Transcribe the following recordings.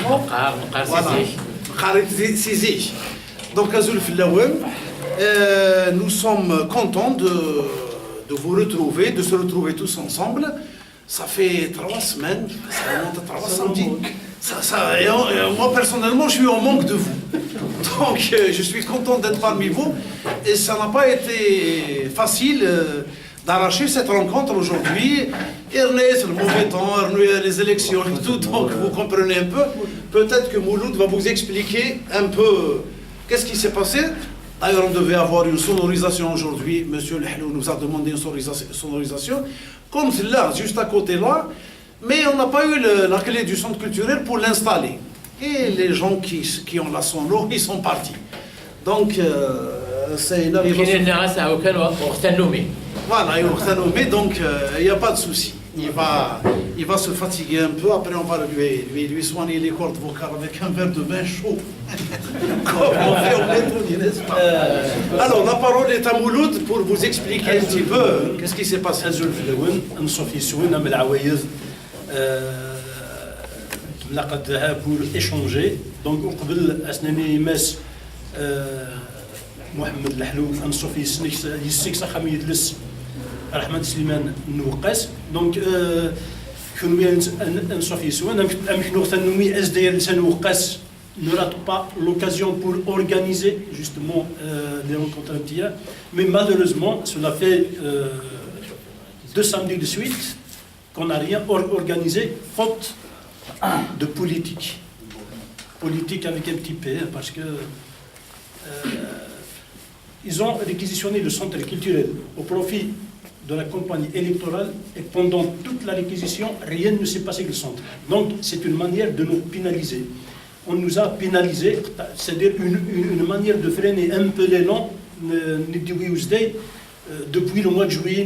également. Voilà. Donc, Azul Filaouem, nous sommes contents de vous retrouver, de se retrouver tous ensemble. Ça fait 3 semaines, ça remonte à 3 samedis. Et moi, personnellement, je suis en manque de vous. Donc, je suis content d'être parmi vous. Et ça n'a pas été facile d'arracher cette rencontre aujourd'hui. Ernest, le mauvais temps, les élections et tout, donc vous comprenez un peu. Peut-être que Mouloud va vous expliquer un peu qu'est-ce qui s'est passé. D'ailleurs, on devait avoir une sonorisation aujourd'hui. Monsieur Lehlou nous a demandé une sonorisation. Comme là, juste à côté là. Mais on n'a pas eu la clé du centre culturel pour l'installer. Et les gens qui ont la sono, ils sont partis. Donc, c'est une arrivée. Voilà, donc il n'y a pas de souci. Il va se fatiguer un peu. Après, on va lui soigner les cordes vocales avec un verre de vin chaud. Comme on fait au Lettonie, n'est-ce pas? Alors, la parole est à Mouloud pour vous expliquer un petit peu qu'est-ce qui s'est passé. لقدها pour échanger donc قبل أسناني ماس محمد الحلو أنصفي يسيك خميد لس رحمة سليمان نوقاس donc كنوي أنصفي سوان أمك نوقت نومي SDL سنوقاس ne rate pas l'occasion pour organiser justement des rencontres MTA, mais malheureusement cela fait 2 samedis de suite qu'on n'a rien organisé faute de politique. Politique avec un petit P, parce que ils ont réquisitionné le centre culturel au profit de la campagne électorale et pendant toute la réquisition, rien ne s'est passé avec le centre. Donc c'est une manière de nous pénaliser. On nous a pénalisé, c'est-à-dire une manière de freiner un peu l'élan depuis le mois de juillet.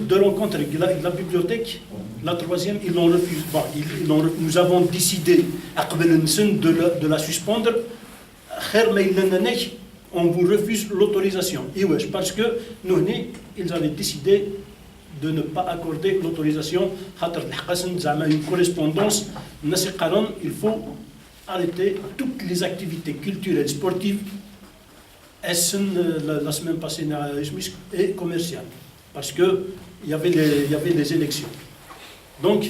De rencontre avec la bibliothèque, la 3e, ils l'ont refusé. Bon, nous avons décidé de la suspendre. On vous refuse l'autorisation. Parce que nous, ils avaient décidé de ne pas accorder l'autorisation. Une correspondance. Il faut arrêter toutes les activités culturelles, sportives, la semaine passée, et commerciales. Parce qu'il y avait des élections. Donc,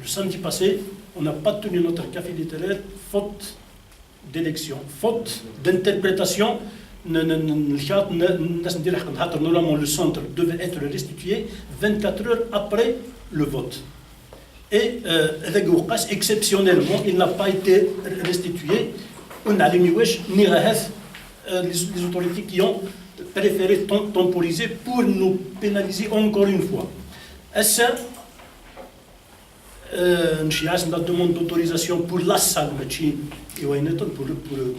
le samedi passé, on n'a pas tenu notre café littéraire faute d'élection, faute d'interprétation. Normalement, le centre devait être restitué 24 heures après le vote. Et exceptionnellement, il n'a pas été restitué. On a les autorités qui ont préféré temporiser pour nous pénaliser encore une fois. Ça, la demande d'autorisation pour la salle,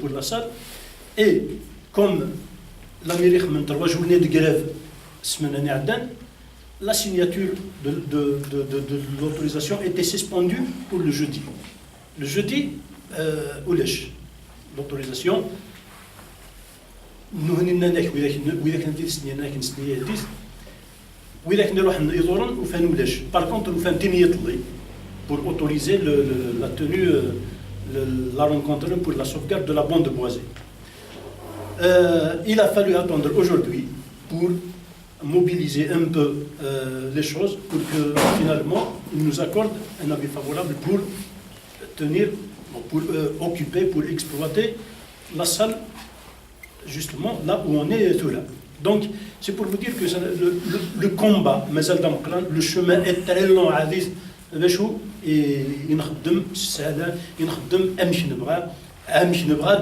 pour la salle, et comme la mairie a 3 journées de grève, la signature de l'autorisation était suspendue pour le jeudi. Le jeudi, l'autorisation. Nous par contre, nous faisons pour autoriser la tenue, la rencontre pour la sauvegarde de la bande boisée. Il a fallu attendre aujourd'hui pour mobiliser un peu les choses pour que finalement il nous accorde un avis favorable pour tenir, pour occuper, pour exploiter la salle justement là où on est tout là. Donc c'est pour vous dire que le combat, le chemin est très long à dire, et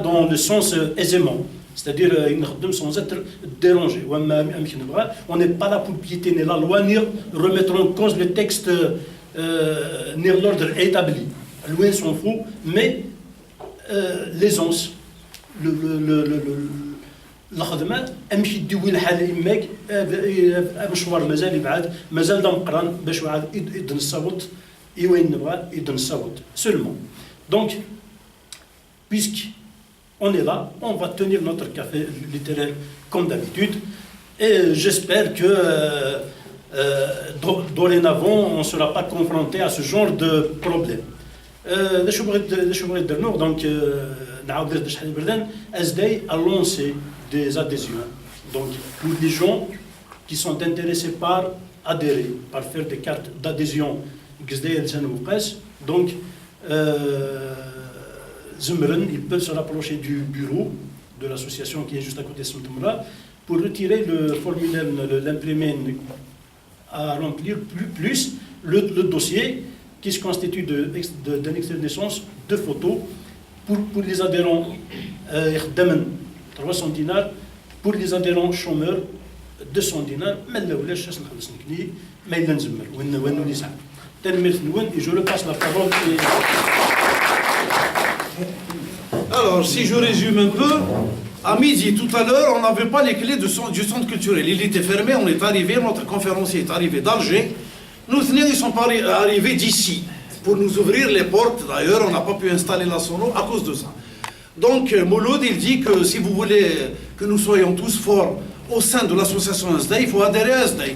dans le sens aisément, c'est-à-dire sans être dérangé. On n'est pas là pour piétiner la loi ni remettre en cause le texte ni l'ordre établi. Loin s'en fout, mais l'aisance, الخدمه امشي دوي الحال يماك مشوار مازال يبعد مازال مقران باش واحد يدن الصوت وين نبغى يدن الصوت seulement. Donc puisque on est là, on va tenir notre café littéraire comme d'habitude et j'espère que dorénavant, on ne sera pas confronté à ce genre de problème. Donc, SDAI a lancé des adhésions. Donc, pour les gens qui sont intéressés par adhérer, par faire des cartes d'adhésion, donc, ils peuvent se rapprocher du bureau de l'association qui est juste à côté de Sumtumra pour retirer le formulaire, l'imprimer à remplir plus le dossier qui se constitue d'un extrait de naissance, de photos pour les adhérents 300 dinars, pour les adhérents chômeurs 200 dinars, mais là, et je repasse la parole. Alors, si je résume un peu, à midi tout à l'heure, on n'avait pas les clés du centre culturel. Il était fermé, on est arrivé, notre conférencier est arrivé d'Alger. Nous, ils sont arrivés d'ici pour nous ouvrir les portes. D'ailleurs, on n'a pas pu installer la sono à cause de ça. Donc, Mouloud, il dit que si vous voulez que nous soyons tous forts au sein de l'association SDAI, il faut adhérer à SDAI.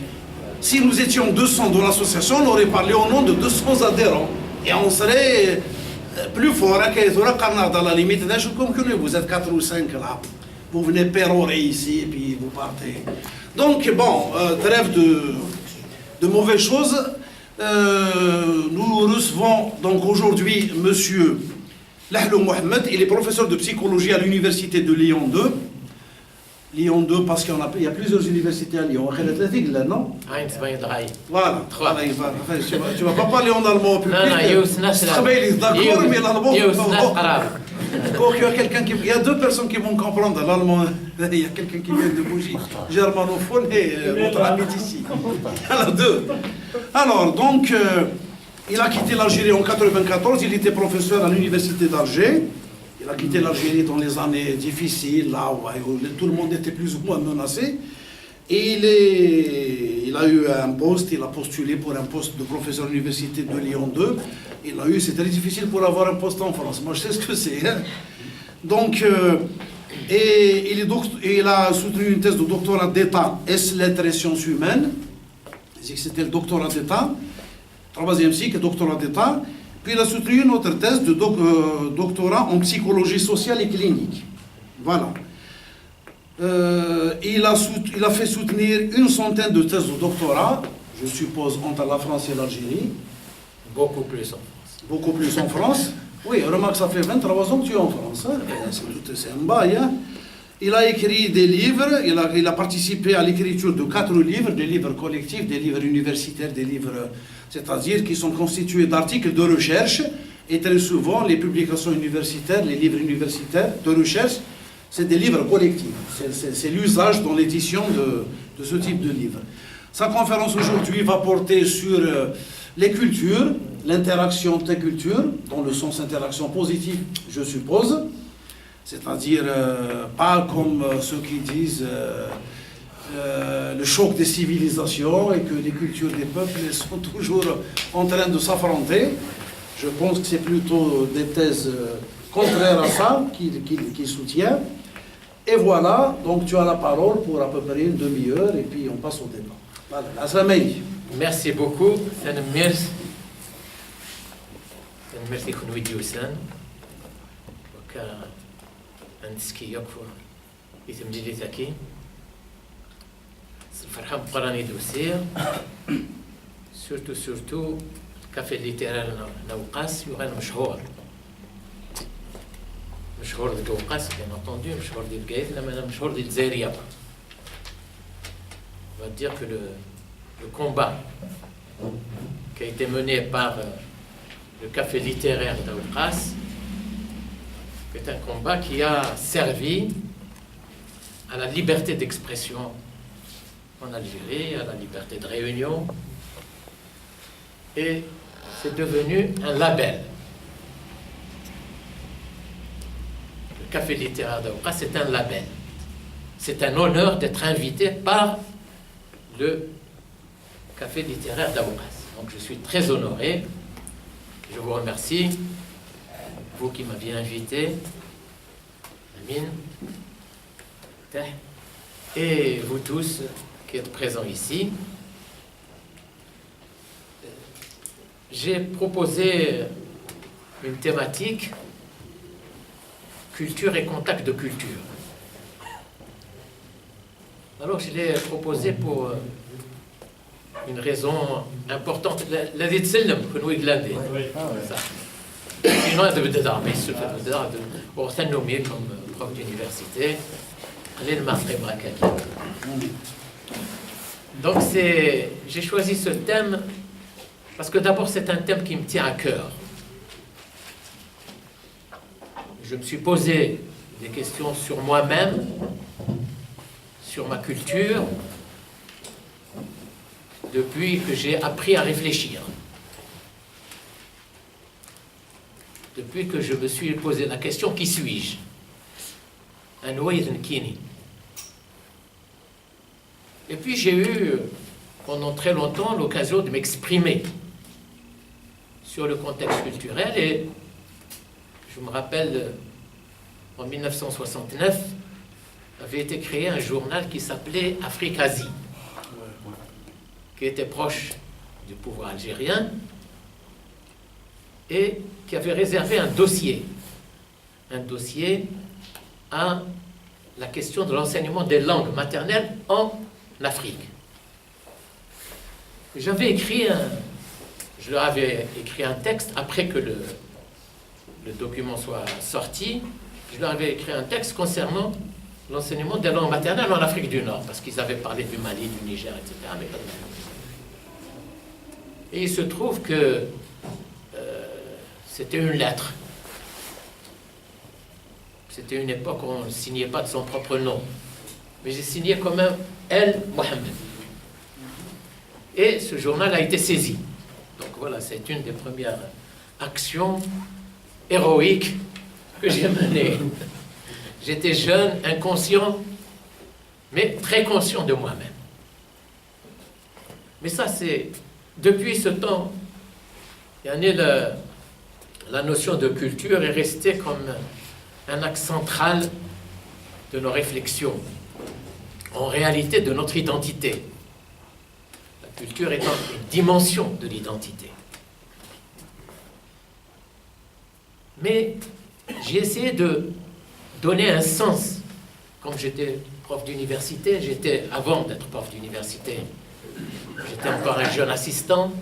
Si nous étions 200 dans l'association, on aurait parlé au nom de 200 adhérents. Et on serait plus fort. Dans la limite, vous êtes 4 ou 5 là. Vous venez pérorer ici et puis vous partez. Donc, bon, trêve de mauvaises choses. Nous recevons donc aujourd'hui monsieur Lahlou Mohamed. Il est professeur de psychologie à l'université de Lyon 2. Lyon 2 parce qu'il y a plusieurs universités à Lyon. Non? Voilà. Tu ne vas pas parler en allemand au public. D'accord, mais l'allemand... Il y a deux personnes qui vont comprendre l'allemand. Il y a quelqu'un qui vient de Bougie, germanophone, et votre ami d'ici. Alors, deux. Alors, donc, il a quitté l'Algérie en 1994. Il était professeur à l'université d'Alger. Il a quitté l'Algérie dans les années difficiles, là où tout le monde était plus ou moins menacé. Et il a eu un poste, il a postulé pour un poste de professeur à l'université de Lyon 2. C'est très difficile pour avoir un poste en France. Moi, je sais ce que c'est. Hein. Donc, il a soutenu une thèse de doctorat d'État, S-lettres et sciences humaines. C'était le doctorat d'État, troisième cycle, doctorat d'État. Puis il a soutenu une autre thèse de doctorat en psychologie sociale et clinique. Voilà. Il a fait soutenir une centaine de thèses de doctorat, je suppose, entre la France et l'Algérie. Beaucoup plus en France. Beaucoup plus en France. Oui, remarque, ça fait 23 ans que tu es en France. Hein. C'est un bail. Hein. Il a écrit des livres, il a participé à l'écriture de 4 livres, des livres collectifs, des livres universitaires, des livres, c'est-à-dire qui sont constitués d'articles de recherche, et très souvent les publications universitaires, les livres universitaires de recherche, c'est des livres collectifs. C'est l'usage dans l'édition de ce type de livre. Sa conférence aujourd'hui va porter sur les cultures, l'interaction des cultures, dans le sens interaction positive, je suppose. C'est-à-dire, pas comme ceux qui disent le choc des civilisations et que les cultures des peuples sont toujours en train de s'affronter. Je pense que c'est plutôt des thèses contraires à ça qu'il soutient. Et voilà, donc tu as la parole pour à peu près une demi-heure et puis on passe au débat. Voilà, Aslamei. Merci beaucoup. Merci. Merci Khounoui Dioussen. عندسكي يكفر يتمجيلي تاكي فرحان بقراني دوسير سورتو الكافي ليتيرال نوقاس يغان مشهور ديال وقاس بيان انتوندو مشهور ديال كايز لما انا مشهور ديال الجزائريه on va dire que le combat qui a été mené par le café littéraire d'Aoukas est un combat qui a servi à la liberté d'expression en Algérie, à la liberté de réunion, et c'est devenu un label. Le café littéraire d'Aoukas, c'est un label. C'est un honneur d'être invité par le café littéraire d'Aoukas. Donc je suis très honoré. Je vous remercie. Vous qui m'aviez invité, Amine, et vous tous qui êtes présents ici. j'ai proposé une thématique culture et contact de culture. Alors je l'ai proposé pour une raison importante. La تسلم كنوا يقلادي. Sinon, de d'armée, comme prof d'université, allez le marquer braquage. Donc j'ai choisi ce thème parce que d'abord c'est un thème qui me tient à cœur. Je me suis posé des questions sur moi-même, sur ma culture, depuis que j'ai appris à réfléchir. Depuis que je me suis posé la question, qui suis-je? Un Ouaïd Nkini. Et puis j'ai eu, pendant très longtemps, l'occasion de m'exprimer sur le contexte culturel. Et je me rappelle, en 1969, avait été créé un journal qui s'appelait Afrique-Asie, qui était proche du pouvoir algérien et qui avait réservé un dossier à la question de l'enseignement des langues maternelles en Afrique. Je leur avais écrit un texte après que le document soit sorti. Je leur avais écrit un texte concernant l'enseignement des langues maternelles en Afrique du Nord, parce qu'ils avaient parlé du Mali, du Niger, etc. Mais pas de Mali. Et il se trouve que c'était une lettre. C'était une époque où on ne signait pas de son propre nom. Mais j'ai signé quand même El Mohamed. Et ce journal a été saisi. Donc voilà, c'est une des premières actions héroïques que j'ai menées. J'étais jeune, inconscient, mais très conscient de moi-même. Mais ça, c'est... Depuis ce temps, la notion de culture est restée comme un axe central de nos réflexions, en réalité de notre identité. La culture étant une dimension de l'identité. Mais j'ai essayé de donner un sens. Comme j'étais prof d'université, avant d'être prof d'université, j'étais encore un jeune assistant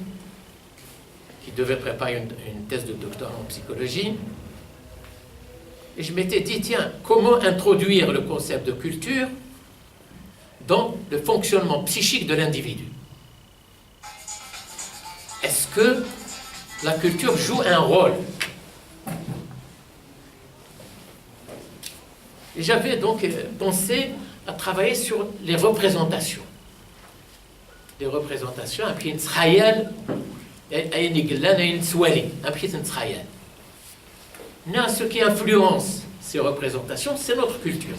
qui devait préparer une thèse de doctorat en psychologie. Et je m'étais dit, tiens, comment introduire le concept de culture dans le fonctionnement psychique de l'individu? Est-ce que la culture joue un rôle? Et j'avais donc pensé à travailler sur les représentations. Les représentations, un petit Israël, ce qui influence ces représentations, c'est notre culture.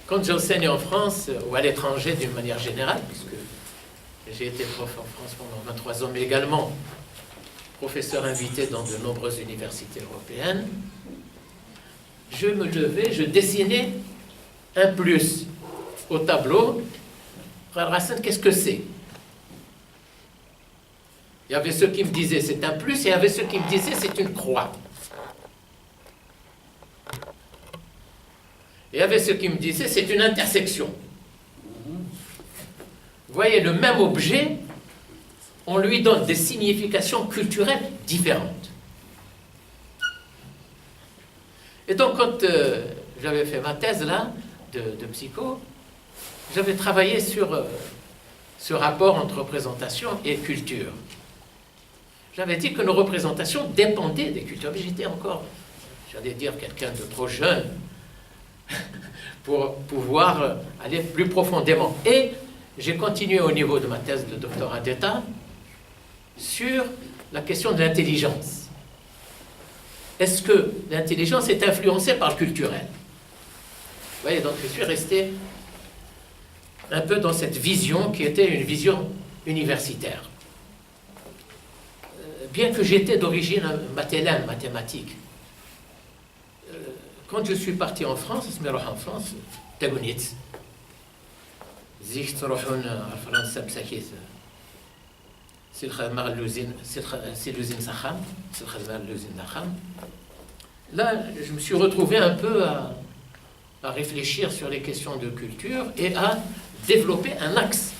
Quand j'enseigne en France ou à l'étranger d'une manière générale, puisque j'ai été prof en France pendant 23 ans, mais également professeur invité dans de nombreuses universités européennes, je me levais, je dessinais un plus au tableau. Racine, qu'est-ce que c'est? Il y avait ceux qui me disaient c'est un plus, et il y avait ceux qui me disaient c'est une croix. Et il y avait ceux qui me disaient c'est une intersection. Vous voyez, le même objet, on lui donne des significations culturelles différentes. Et donc, quand j'avais fait ma thèse là, de psycho, j'avais travaillé sur ce rapport entre représentation et culture. J'avais dit que nos représentations dépendaient des cultures. Mais j'étais encore, j'allais dire, quelqu'un de trop jeune pour pouvoir aller plus profondément. Et j'ai continué au niveau de ma thèse de doctorat d'État sur la question de l'intelligence. Est-ce que l'intelligence est influencée par le culturel? Vous voyez, donc je suis resté un peu dans cette vision qui était une vision universitaire. Bien que j'étais d'origine mathématique, quand je suis parti en France, Tagounitz, c'est l'usine Sakham, c'est l'usine Sakham. Là, je me suis retrouvé un peu à réfléchir sur les questions de culture et à développer un axe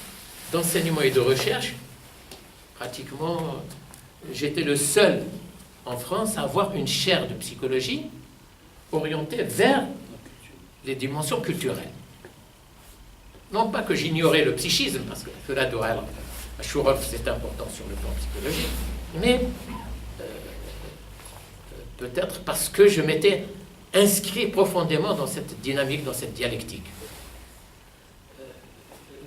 d'enseignement et de recherche. Pratiquement, j'étais le seul en France à avoir une chaire de psychologie orientée vers les dimensions culturelles. Non pas que j'ignorais le psychisme, parce que cela doit être, Chourov, c'est important sur le plan psychologique, mais peut-être parce que je m'étais inscrit profondément dans cette dynamique, dans cette dialectique.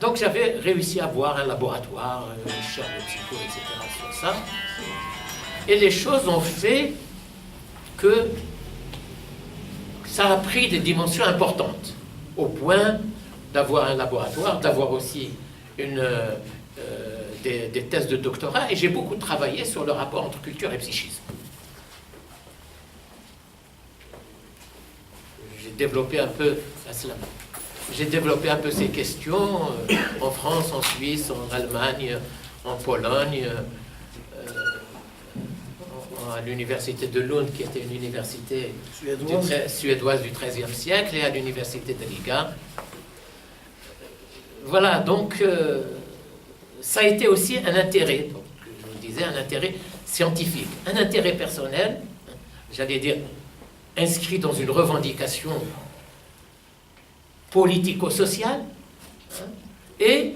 Donc j'avais réussi à avoir un laboratoire, une chaire de psycho, etc. sur ça. Et les choses ont fait que ça a pris des dimensions importantes, au point d'avoir un laboratoire, d'avoir aussi des thèses de doctorat, et j'ai beaucoup travaillé sur le rapport entre culture et psychisme. J'ai développé un peu ces questions en France, en Suisse, en Allemagne, en Pologne, à l'université de Lund, qui était une université suédoise du XIIIe siècle, et à l'université de Riga. Voilà, donc ça a été aussi un intérêt, donc, je vous disais, un intérêt scientifique, un intérêt personnel, j'allais dire, inscrit dans une revendication politico-sociale, et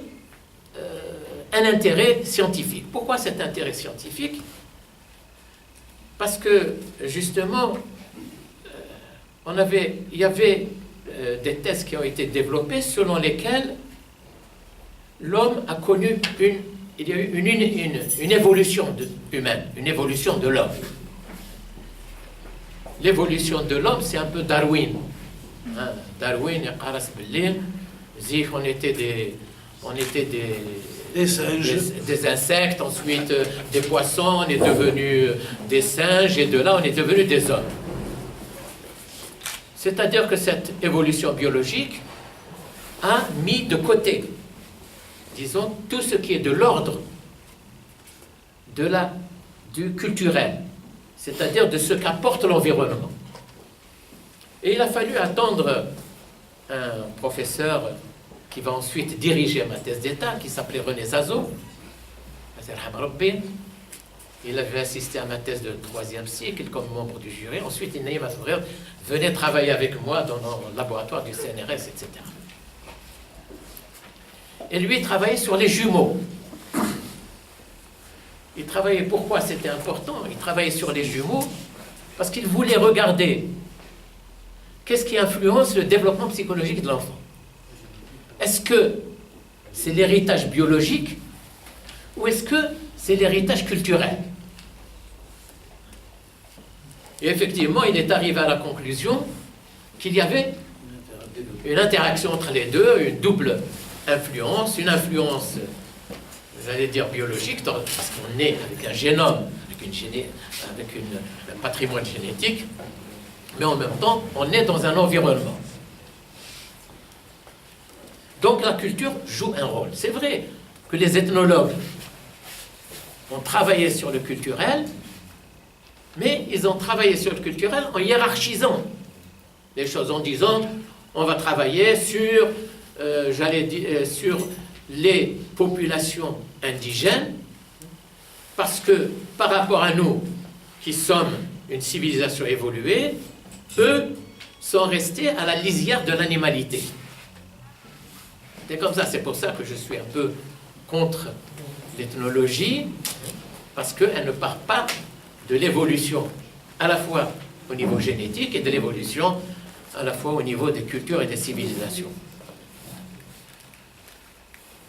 un intérêt scientifique. Pourquoi cet intérêt scientifique? Parce que, justement, il y avait des thèses qui ont été développées selon lesquelles l'homme a connu il y a eu une évolution humaine, une évolution de l'homme. L'évolution de l'homme, c'est un peu Darwin. Darwin, on était des insectes, ensuite des poissons, on est devenus des singes, et de là, on est devenus des hommes. C'est-à-dire que cette évolution biologique a mis de côté, disons, tout ce qui est de l'ordre du culturel, c'est-à-dire de ce qu'apporte l'environnement. Et il a fallu attendre un professeur qui va ensuite diriger ma thèse d'État, qui s'appelait René Zazo. Il avait assisté à ma thèse de 3e cycle comme membre du jury. Ensuite, il venait travailler avec moi dans le laboratoire du CNRS, etc. Et lui, il travaillait sur les jumeaux. Il travaillait, pourquoi c'était important? Il travaillait sur les jumeaux parce qu'il voulait regarder qu'est-ce qui influence le développement psychologique de l'enfant. Est-ce que c'est l'héritage biologique ou est-ce que c'est l'héritage culturel? Et effectivement, il est arrivé à la conclusion qu'il y avait une interaction entre les deux, une double influence, une influence, j'allais dire biologique, parce qu'on est avec un génome, avec un patrimoine génétique, mais en même temps, on est dans un environnement. Donc la culture joue un rôle. C'est vrai que les ethnologues ont travaillé sur le culturel, mais ils ont travaillé sur le culturel en hiérarchisant les choses, en disant on va travailler sur, sur les populations indigènes, parce que par rapport à nous, qui sommes une civilisation évoluée, eux sont restés à la lisière de l'animalité. C'est comme ça, c'est pour ça que je suis un peu contre l'ethnologie, parce qu'elle ne part pas de l'évolution, à la fois au niveau génétique et de l'évolution à la fois au niveau des cultures et des civilisations.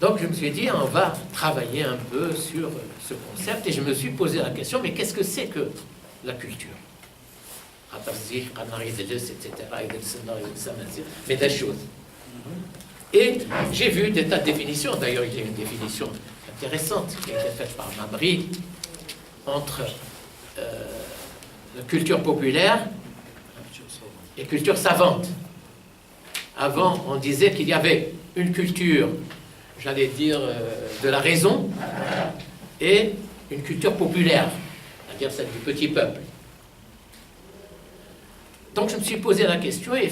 Donc je me suis dit, on va travailler un peu sur ce concept, et je me suis posé la question, mais qu'est-ce que c'est que la culture? Mais des choses. Et j'ai vu des tas de définitions. D'ailleurs, il y a une définition intéressante qui a été faite par Mamri entre la culture populaire et culture savante. Avant, on disait qu'il y avait une culture, j'allais dire, de la raison, et une culture populaire, c'est-à-dire celle du petit peuple. Donc je me suis posé la question et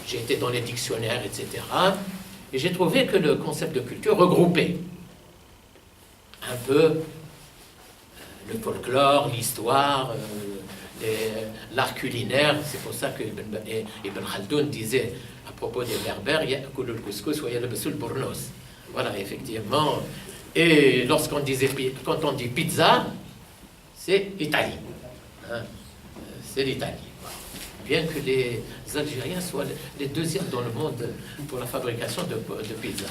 j'ai été dans les dictionnaires, etc. Et j'ai trouvé que le concept de culture regroupait un peu le folklore, l'histoire, l'art culinaire. C'est pour ça que Ibn Khaldoun disait à propos des Berbères, ya'kulu al-couscous wa yalbasu al-bournos. Voilà, effectivement. Et quand on dit pizza, c'est Italie. Hein, c'est l'Italie. Bien que les Algériens soient les deuxièmes dans le monde pour la fabrication de pizza.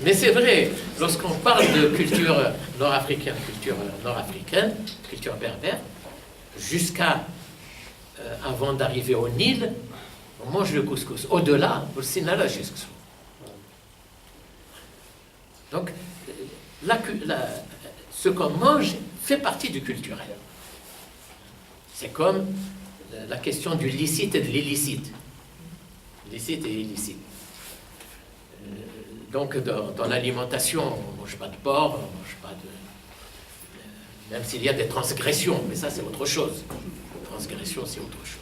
Mais c'est vrai, lorsqu'on parle de culture nord-africaine, culture berbère, jusqu'à avant d'arriver au Nil, on mange le couscous. Au-delà, au Sinala jusqu'au. Donc, ce qu'on mange fait partie du culturel. C'est comme la question du licite et de l'illicite. Licite et illicite. Donc, dans l'alimentation, on ne mange pas de porc, on ne mange pas de... même s'il y a des transgressions, mais ça, c'est autre chose. Transgression, c'est autre chose.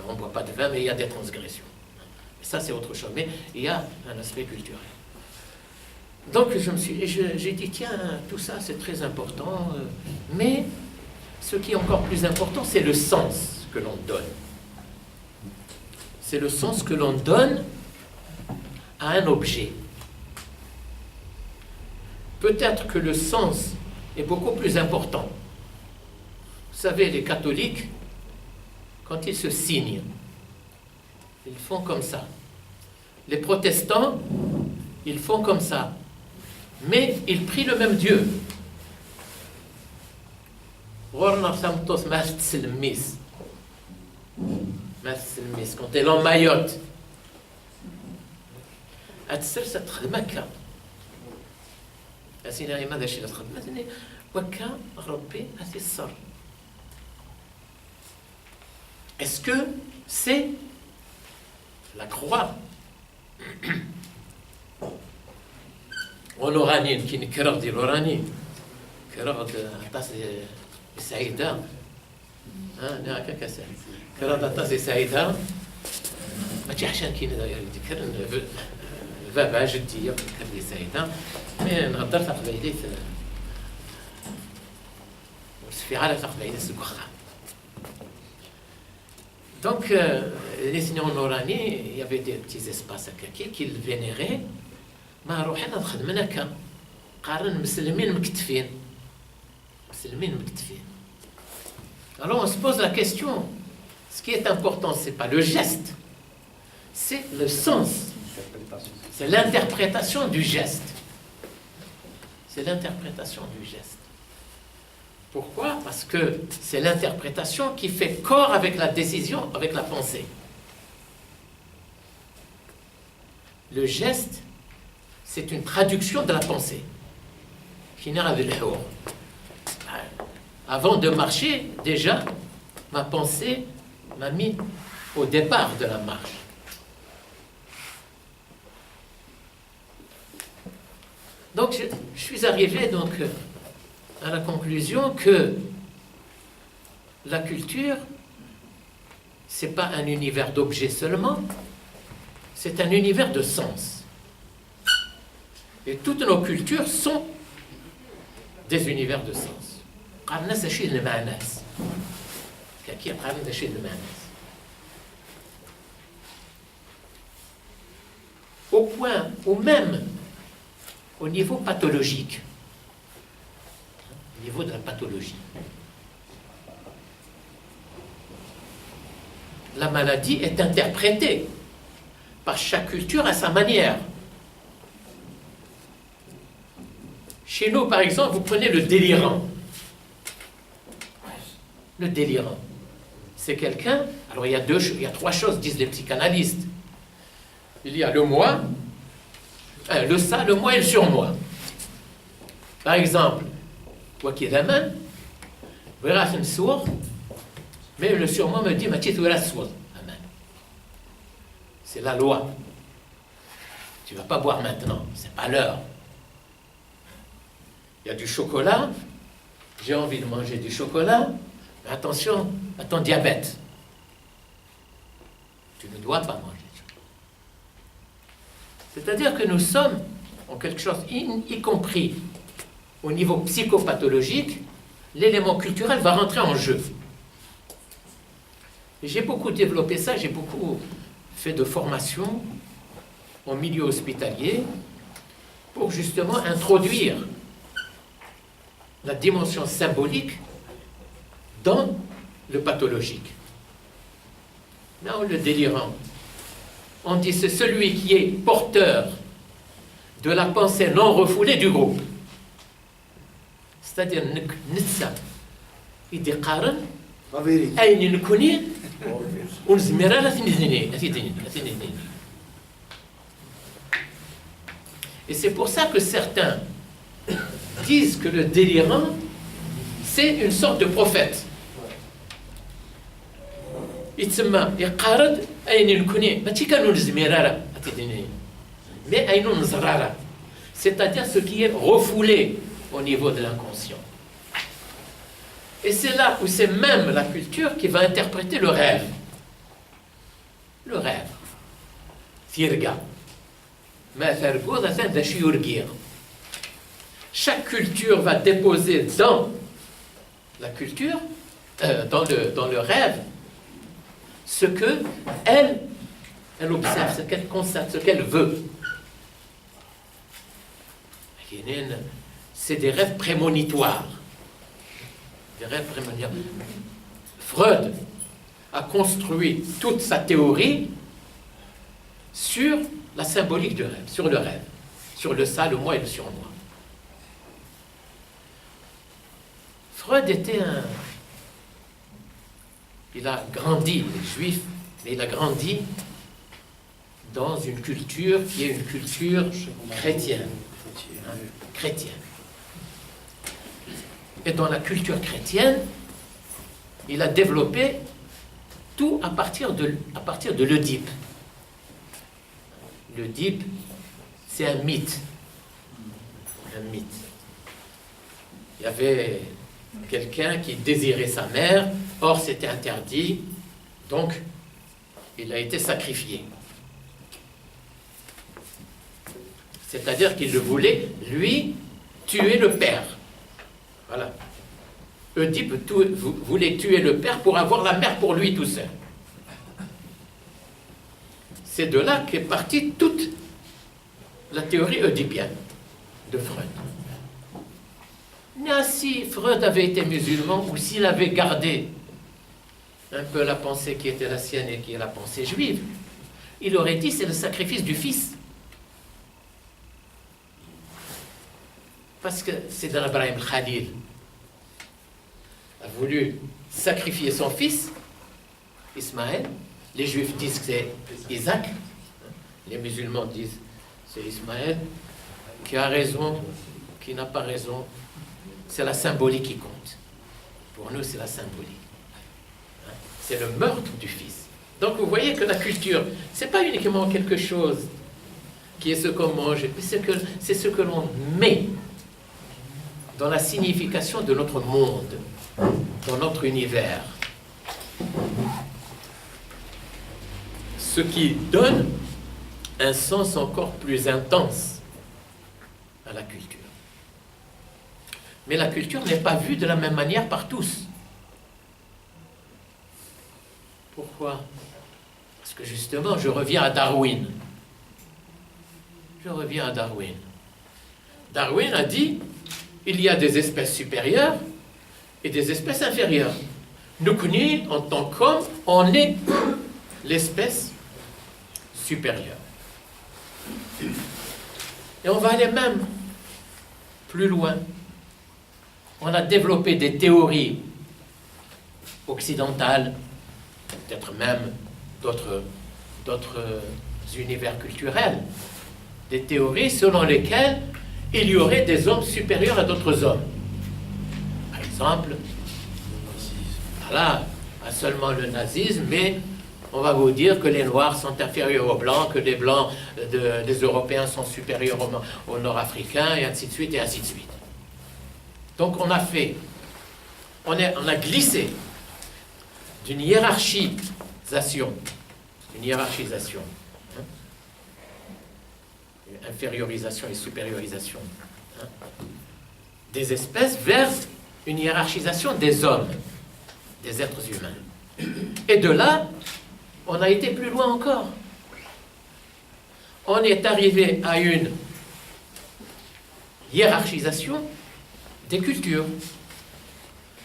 On ne boit pas de vin, mais il y a des transgressions. Mais ça, c'est autre chose. Mais il y a un aspect culturel. Donc, j'ai dit, tiens, tout ça, c'est très important, mais ce qui est encore plus important, c'est le sens que l'on donne. C'est le sens que l'on donne à un objet. Peut-être que le sens est beaucoup plus important. Vous savez, les catholiques, quand ils se signent, ils font comme ça. Les protestants, ils font comme ça. Mais ils prient le même Dieu. Quand elle en Mayotte, أتسر ستخدم هكا أسينا ماذا شي تخدم وكا ربي أتيسر. Est-ce que c'est la croix ولورانين كي نكرر دي لوراني كرر طاس سعيدة أنا هكا كسر كرر طاس سعيدة ماشي عشان كي نذكر بابا جدي كان سعيدة مي نهضر تقبيليت في عالم تقبيليت سكوخا. Donc, les signants norani, il y avait des petits espaces à Kaki qu'ils vénéraient. ما روحنا نخدم هكا قارن مسلمين مكتفين alors on se pose la question, ce qui est important c'est pas le geste, c'est le sens, c'est l'interprétation du geste, pourquoi? Parce que c'est l'interprétation qui fait corps avec la décision, avec la pensée. Le geste, c'est une traduction de la pensée. Avant de marcher, déjà, ma pensée m'a mis au départ de la marche. Donc, je suis arrivé donc à la conclusion que la culture, c'est pas un univers d'objets seulement, c'est un univers de sens. Et toutes nos cultures sont des univers de sens. Au point, ou même au niveau pathologique, au niveau de la pathologie. La maladie est interprétée par chaque culture à sa manière. Chez nous, par exemple, vous prenez le délirant. Le délirant, c'est quelqu'un... Alors, il y a trois choses, disent les psychanalystes. Il y a le moi, le ça, le moi et le surmoi. Par exemple, quoi qu'il amène, mais le surmoi me dit, c'est la loi. Tu ne vas pas boire maintenant, c'est pas l'heure. Il y a du chocolat, j'ai envie de manger du chocolat, mais attention à ton diabète. Tu ne dois pas manger du chocolat. C'est-à-dire que nous sommes en quelque chose, y compris au niveau psychopathologique, l'élément culturel va rentrer en jeu. Et j'ai beaucoup développé ça, j'ai beaucoup fait de formation en milieu hospitalier pour justement introduire la dimension symbolique dans le pathologique. Là, le délirant, on dit c'est celui qui est porteur de la pensée non refoulée du groupe. C'est-à-dire, Nitsa, il dit Qaran, La vérité. أين نكوني ونزميرا لا تنزني. Et c'est pour ça que certains disent que le délirant, c'est une sorte de prophète. يتسمى يقارد أين نكوني ما تيكانو نزميرا mais أين نزرارا, c'est-à-dire ce qui est refoulé au niveau de l'inconscient. Et c'est là où c'est même la culture qui va interpréter le rêve. Le rêve. Thirga. Chaque culture va déposer dans la culture, dans le rêve, ce que elle observe, ce qu'elle constate, ce qu'elle veut. C'est des rêves prémonitoires. Des rêves prémonitoires. Freud a construit toute sa théorie sur la symbolique du rêve, sur le rêve, sur le ça, le moi et le surmoi. Freud était il a grandi, il est juif, mais il a grandi dans une culture qui est une culture chrétienne. Chrétienne. Et dans la culture chrétienne, il a développé tout à partir de l'Oedipe. L'Oedipe, c'est un mythe. Un mythe. Il y avait quelqu'un qui désirait sa mère, or c'était interdit, donc il a été sacrifié. C'est-à-dire qu'il le voulait, lui, tuer le père. Voilà. Oedipe voulait tuer le père pour avoir la mère pour lui tout seul. C'est de là qu'est partie toute la théorie oedipienne de Freud. Mais si Freud avait été musulman ou s'il avait gardé un peu la pensée qui était la sienne et qui est la pensée juive, il aurait dit c'est le sacrifice du fils. Parce que c'est dans Ibrahim Khalil a voulu sacrifier son fils, Ismaël. Les juifs disent que c'est Isaac. Les musulmans disent c'est Ismaël. Qui a raison, qui n'a pas raison. C'est la symbolique qui compte. Pour nous, c'est la symbolique. C'est le meurtre du fils. Donc vous voyez que la culture, c'est pas uniquement quelque chose qui est ce qu'on mange, mais c'est ce que l'on met dans la signification de notre monde, dans notre univers. Ce qui donne un sens encore plus intense à la culture. Mais la culture n'est pas vue de la même manière par tous. Pourquoi? Parce que justement, je reviens à Darwin. Darwin a dit il y a des espèces supérieures et des espèces inférieures. Nous, en tant qu'hommes, on est l'espèce supérieure. Et on va aller même plus loin. On a développé des théories occidentales, peut-être même d'autres univers culturels, des théories selon lesquelles il y aurait des hommes supérieurs à d'autres hommes. Par exemple, voilà, pas seulement le nazisme, mais on va vous dire que les Noirs sont inférieurs aux Blancs, que les Blancs des Européens sont supérieurs aux Nord-Africains, et ainsi de suite, et ainsi de suite. Donc on a glissé d'une hiérarchisation, hein, infériorisation et supériorisation, hein, des espèces vers une hiérarchisation des hommes, des êtres humains. Et de là, on a été plus loin encore. On est arrivé à une hiérarchisation des cultures.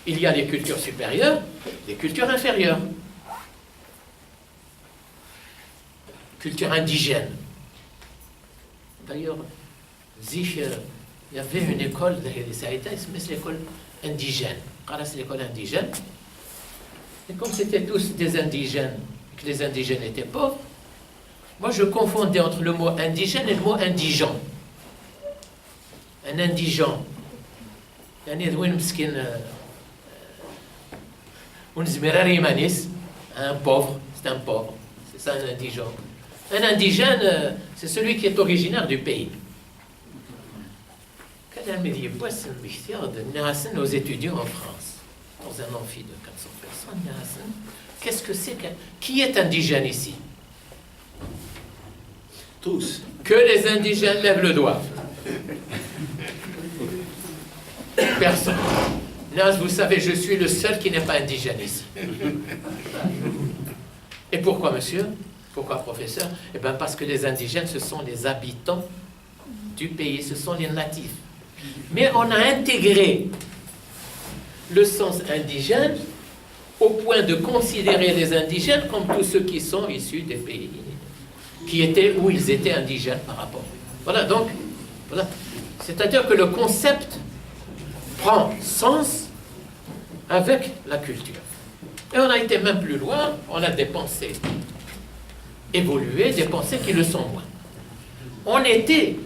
Il y a les cultures supérieures, les cultures inférieures. Culture indigène. D'ailleurs, il y avait une école, c'est l'école indigène. C'est l'école indigène. Et comme c'était tous des indigènes, et que les indigènes étaient pauvres, moi je confondais entre le mot indigène et le mot indigent. Un indigent. Un pauvre, c'est un pauvre. C'est ça un indigent. Un indigène, c'est celui qui est originaire du pays. Nos étudiants en France, dans un amphi de 400 personnes, qu'est-ce que c'est qui est indigène ici? Tous. Que les indigènes lèvent le doigt. Personne. Nas, vous savez, je suis le seul qui n'est pas indigène ici. Et pourquoi, monsieur? Pourquoi, professeur? Eh bien, parce que les indigènes, ce sont les habitants du pays, ce sont les natifs. Mais on a intégré le sens indigène au point de considérer les indigènes comme tous ceux qui sont issus des pays qui étaient où ils étaient indigènes par rapport. Voilà, donc, voilà. C'est-à-dire que le concept prend sens avec la culture. Et on a été même plus loin, on a des pensées évoluées, des pensées qui le sont moins. On était,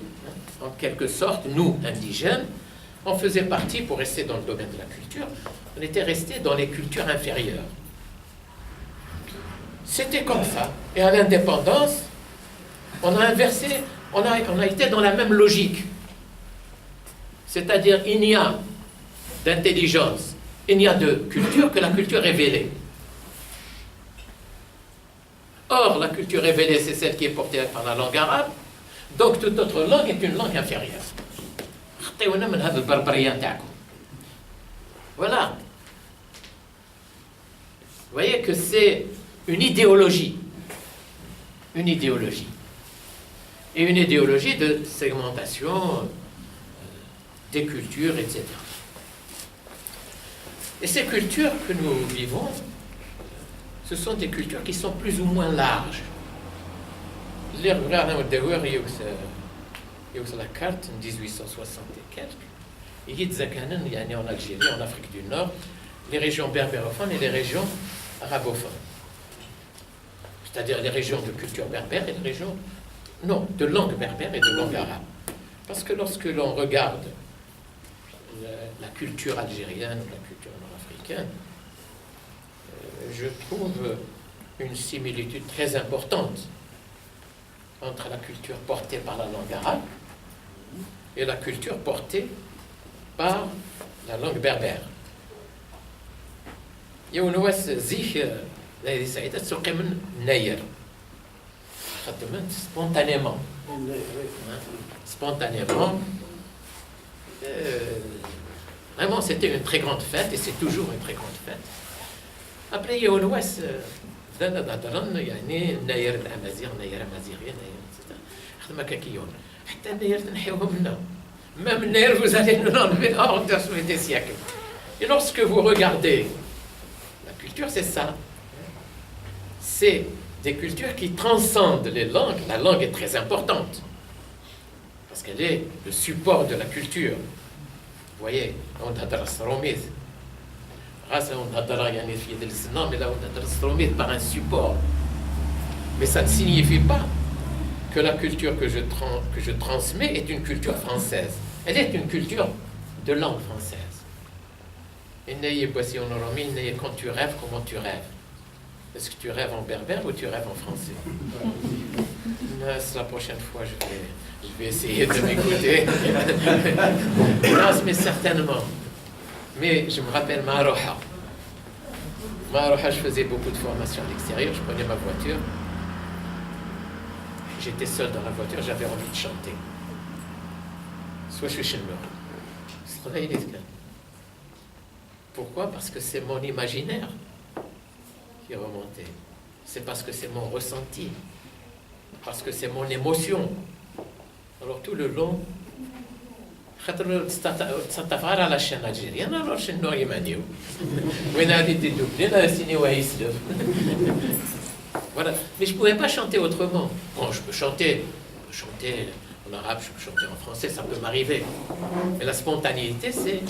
en quelque sorte, nous, indigènes, on faisait partie, pour rester dans le domaine de la culture, on était resté dans les cultures inférieures. C'était comme ça. Et à l'indépendance, on a inversé, on a été dans la même logique. C'est-à-dire, il n'y a d'intelligence, il n'y a de culture que la culture révélée. Or, la culture révélée, c'est celle qui est portée par la langue arabe, donc toute autre langue est une langue inférieure. Voilà. Vous voyez que c'est une idéologie. Une idéologie. Et une idéologie de segmentation des cultures, etc. Et ces cultures que nous vivons, ce sont des cultures qui sont plus ou moins larges. Il y a la carte en 1860 et quelques. Il y a en Algérie, en Afrique du Nord, les régions berbérophones et les régions arabophones. C'est-à-dire les régions de culture berbère et les régions, non, de langue berbère et de langue arabe. Parce que lorsque l'on regarde la culture algérienne ou la culture nord-africaine, je trouve une similitude très importante entre la culture portée par la langue arabe et la culture portée par la langue berbère. Spontanément. Spontanément. Vraiment, c'était une très grande fête et c'est toujours une très grande fête. Après, il y a au ouest, même nerf, vous allez nous l'enlever hors de des siècles. Et lorsque vous regardez la culture, c'est ça. C'est des cultures qui transcendent les langues. La langue est très importante parce qu'elle est le support de la culture. Vous voyez, on a par un support. Mais ça ne signifie pas que la culture que je transmets est une culture française. Elle est une culture de langue française. Et quand tu rêves, comment tu rêves? Est-ce que tu rêves en berbère ou tu rêves en français? La prochaine fois, je vais essayer de m'écouter. Non, mais certainement. Mais je me rappelle Maroha. Je faisais beaucoup de formations à l'extérieur, je prenais ma voiture. J'étais seul dans la voiture, j'avais envie de chanter. Soit je suis chez le Pourquoi? Parce que c'est mon imaginaire qui est remonté. C'est parce que c'est mon ressenti. Parce que c'est mon émotion. Alors tout le long, تستفعل على الشان الجزائري انا نروح شنو يمانيو وين هذه تدوب لنا سيني ويسلف. Voilà, mais je ne pouvais pas chanter autrement. Bon, je peux chanter en arabe, je peux chanter en français, ça peut m'arriver. Mais la spontanéité, c'est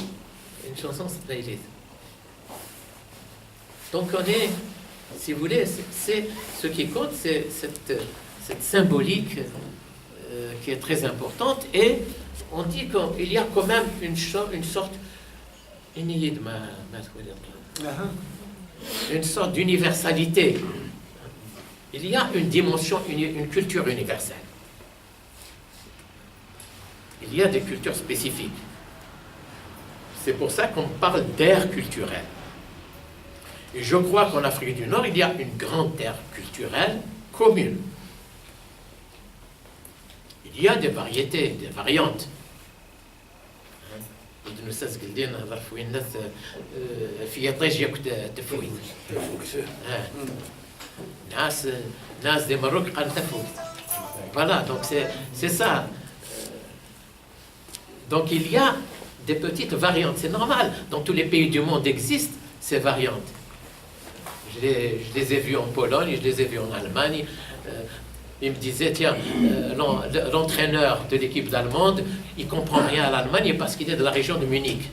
une chanson sahélite. Donc on est, si vous voulez, c'est ce qui compte, c'est cette symbolique qui est très importante. Et on dit qu'il y a quand même une sorte d'universalité. Il y a une dimension, une culture universelle. Il y a des cultures spécifiques. C'est pour ça qu'on parle d'ère culturelle. Et je crois qu'en Afrique du Nord, il y a une grande ère culturelle commune. Il y a des variétés, des variantes. Voilà, donc c'est ça. Donc il y a des petites variantes, c'est normal. Dans tous les pays du monde existent ces variantes. Je les ai vues en Pologne, je les ai vues en Allemagne. Il me disait, tiens, l'entraîneur de l'équipe d'Allemande, il ne comprend rien à l'Allemagne parce qu'il est de la région de Munich.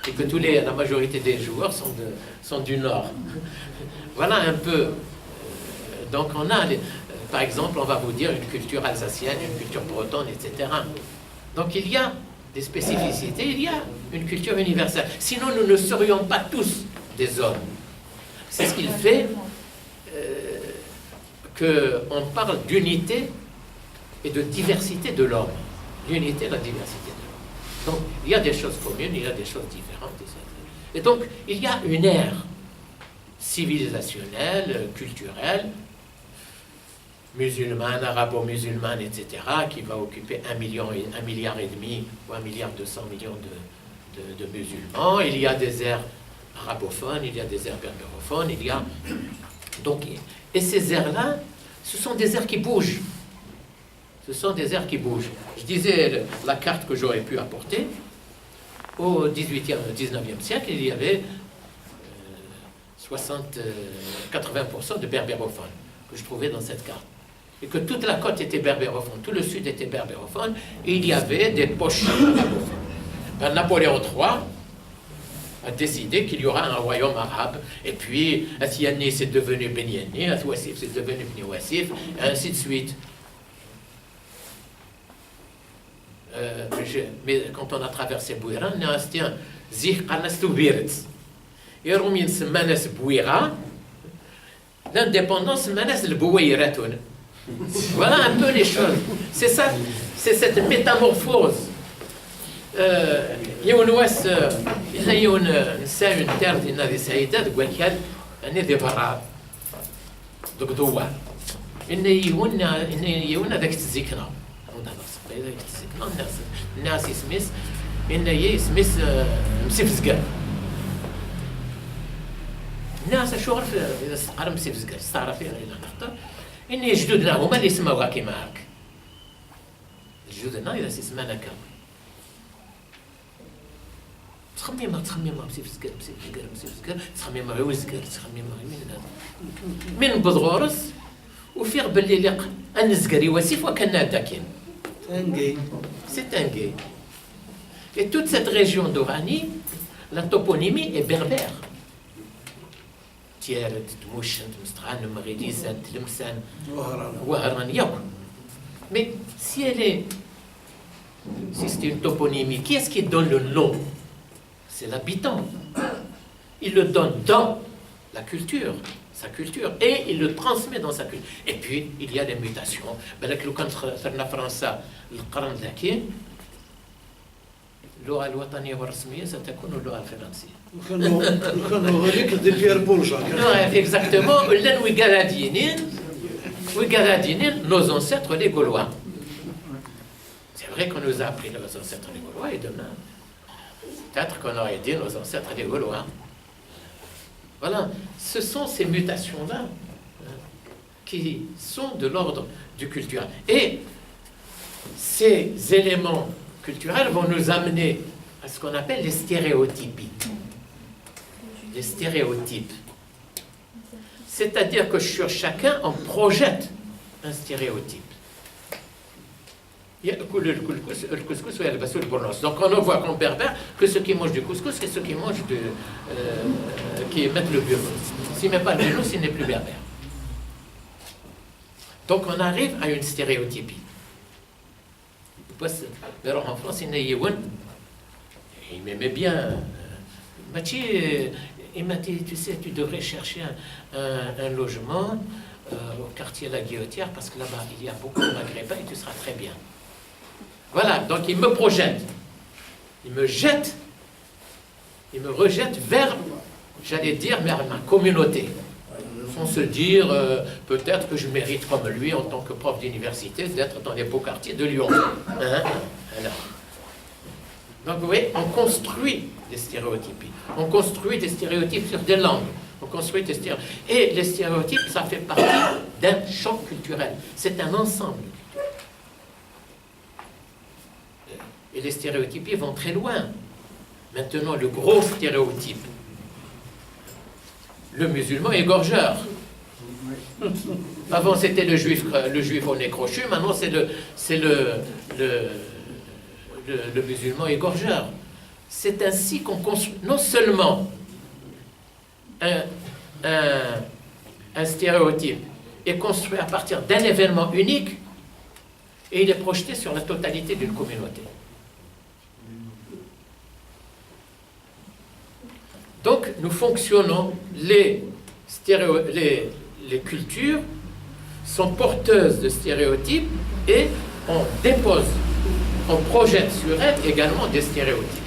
Et que la majorité des joueurs sont du Nord. Voilà un peu. Donc on a, par exemple, on va vous dire une culture alsacienne, une culture bretonne, etc. Donc il y a des spécificités, il y a une culture universelle. Sinon, nous ne serions pas tous des hommes. C'est ce qu'il fait qu'on parle d'unité et de diversité de l'homme. L'unité et la diversité de l'homme. Donc, il y a des choses communes, il y a des choses différentes. Et donc, il y a une ère civilisationnelle, culturelle, musulmane, arabo-musulmane, etc., qui va occuper 1 milliard et demi ou 1,2 milliard de musulmans. Il y a des aires arabophones, il y a des aires berbérophones, il y a... Donc, et ces aires-là, ce sont des aires qui bougent. Ce sont des aires qui bougent. Je disais la carte que j'aurais pu apporter. Au 19e siècle, il y avait 80% de berbérophones que je trouvais dans cette carte. Et que toute la côte était berbérophone, tout le sud était berbérophone, et il y avait des poches arabophones. Ben, Napoléon III a décidé qu'il y aura un royaume arabe, et puis Asiani c'est devenu Beniani, Aswassif c'est devenu Beni Wassif, et ainsi de suite. Mais quand on a traversé Bouira, on a dit Zih Qanastu Biretz. Et on a dit Bouira, l'indépendance Manas le Bouiratoun. Voilà un peu les choses. C'est ça, c'est cette métamorphose. يونس إلا نساء نتاع ديالنا ذي سعيدة تقول كان أنا ذي برا دوك دوار إن يون ذاك الزكنة ذاك الزكنة الناس يسميس إن يسميس مسفزقر الناس شغل إذا استقر مسفزقر استعرف إلى نختار إن جدودنا هما اللي يسموها كيما هاك جدودنا إذا يسمانا كا تخميمة مسفزقر تخميمة عوزقر تخميمة من بضغورس وفيغ باللي لق النزقري وسيف وكان داكين c'est un gay. Et toute cette région d'Oranie, la toponymie est berbère. Tieret, Tmouchent, Mstran, Mridissan, Tlemsan, Wahran, Yaou. Mais si c'est une toponymie, qui est-ce qui donne le nom? C'est l'habitant. Il le donne dans la culture, sa culture, et il le transmet dans sa culture. Et puis, il y a des mutations. Le اللغة الوطنية والرسمية ستكون اللغة الفرنسية. كانوا هذيك دي بيير بورجا. Exactement. Là, nous garadinons nos ancêtres les Gaulois. C'est vrai qu'on nous a appris nos ancêtres les Gaulois, et demain, peut-être qu'on aurait dit nos ancêtres les Gaulois. Voilà, ce sont ces mutations-là qui sont de l'ordre du culturel. Et ces éléments culturels vont nous amener à ce qu'on appelle les stéréotypies. Les stéréotypes. C'est-à-dire que sur chacun, on projette un stéréotype. Donc on ne voit qu'en berbère que ceux qui mangent du couscous et ceux qui mangent qui mettent le bureau. S'il ne met pas le bureau, s'il n'est plus berbère. Donc on arrive à une stéréotypie. En France, il m'aimait bien. Il m'a dit, tu sais, tu devrais chercher un logement au quartier La Guillotière parce que là-bas, il y a beaucoup de maghrébins et tu seras très bien. Voilà, donc il me projette. Il me jette. Il me rejette vers, j'allais dire, vers ma communauté. Sans se dire, peut-être que je mérite comme lui, en tant que prof d'université, d'être dans les beaux quartiers de Lyon. Alors. Donc vous voyez, on construit des stéréotypies. On construit des stéréotypes sur des langues. On construit des stéréotypes. Et les stéréotypes, ça fait partie d'un champ culturel. C'est un ensemble. Et les stéréotypies vont très loin. Maintenant, le gros stéréotype. Le musulman égorgeur. Avant, c'était le juif au nez crochu. Maintenant, c'est le musulman égorgeur. C'est ainsi qu'on construit non seulement un stéréotype est construit à partir d'un événement unique et il est projeté sur la totalité d'une communauté. Donc, nous fonctionnons, les cultures sont porteuses de stéréotypes et on projette sur elles également des stéréotypes.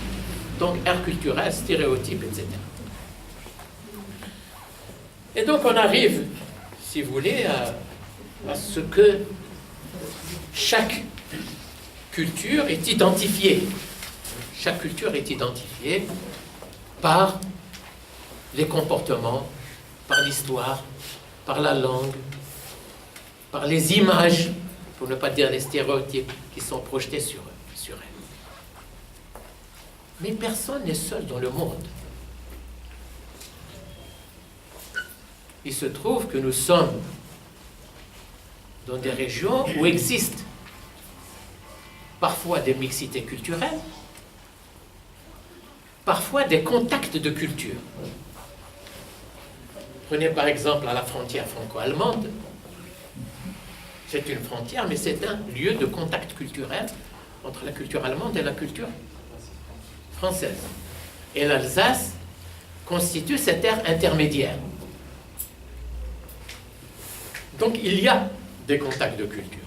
Donc, ère culturelle, stéréotypes, etc. Et donc, on arrive, si vous voulez, à ce que chaque culture est identifiée. Chaque culture est identifiée par les comportements, par l'histoire, par la langue, par les images, pour ne pas dire les stéréotypes qui sont projetés sur elle. Mais personne n'est seul dans le monde. Il se trouve que nous sommes dans des régions où existent parfois des mixités culturelles, parfois des contacts de culture. Prenez par exemple à la frontière franco-allemande. C'est une frontière, mais c'est un lieu de contact culturel entre la culture allemande et la culture française. Et l'Alsace constitue cette aire intermédiaire. Donc il y a des contacts de culture.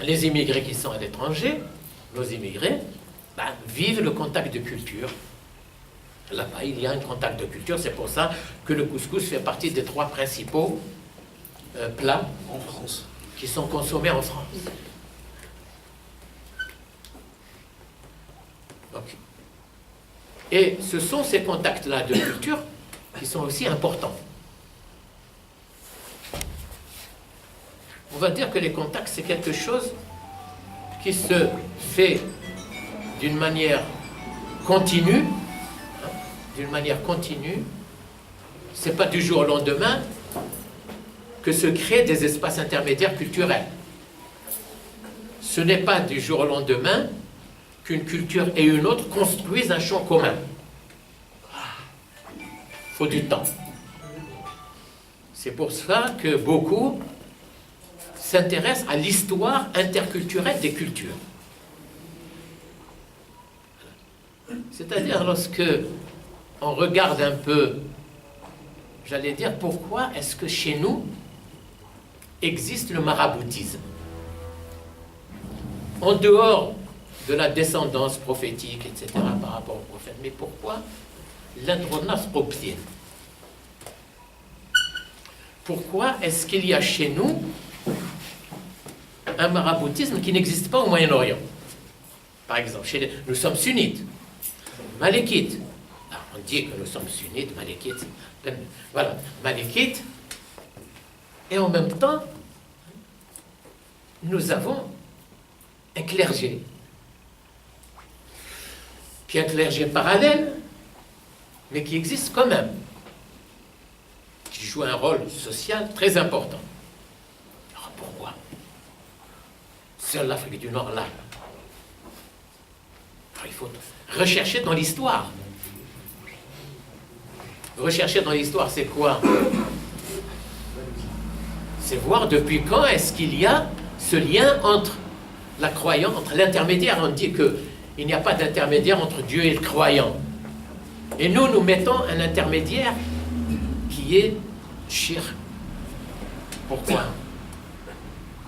Les immigrés qui sont à l'étranger, nos immigrés, vivent le contact de culture. Là-bas, il y a un contact de culture. C'est pour ça que le couscous fait partie des 3 principaux plats En France. Qui sont consommés en France. Donc, et ce sont ces contacts-là de culture qui sont aussi importants. On va dire que les contacts, c'est quelque chose qui se fait d'une manière continue. D'une manière continue. C'est pas du jour au lendemain que se créent des espaces intermédiaires culturels. Ce n'est pas du jour au lendemain qu'une culture et une autre construisent un champ commun. Il faut du temps. C'est pour ça que beaucoup s'intéressent à l'histoire interculturelle des cultures. C'est-à-dire lorsque on regarde un peu, j'allais dire, pourquoi est-ce que chez nous existe le maraboutisme? En dehors de la descendance prophétique, etc., par rapport au prophète. Mais pourquoi l'indronaf au pied? Pourquoi est-ce qu'il y a chez nous un maraboutisme qui n'existe pas au Moyen-Orient? Par exemple, nous sommes sunnites, malékites. Alors, on dit que nous sommes sunnites, malékites. Voilà, malékites. Et en même temps, nous avons un clergé. Puis un clergé parallèle, mais qui existe quand même, qui joue un rôle social très important. Alors pourquoi? Seule l'Afrique du Nord là. Alors, il faut rechercher dans l'histoire. Rechercher dans l'histoire, c'est quoi? C'est voir depuis quand est-ce qu'il y a ce lien entre la croyance, entre l'intermédiaire. On dit qu'il n'y a pas d'intermédiaire entre Dieu et le croyant. Et nous mettons un intermédiaire qui est shirk. Pourquoi?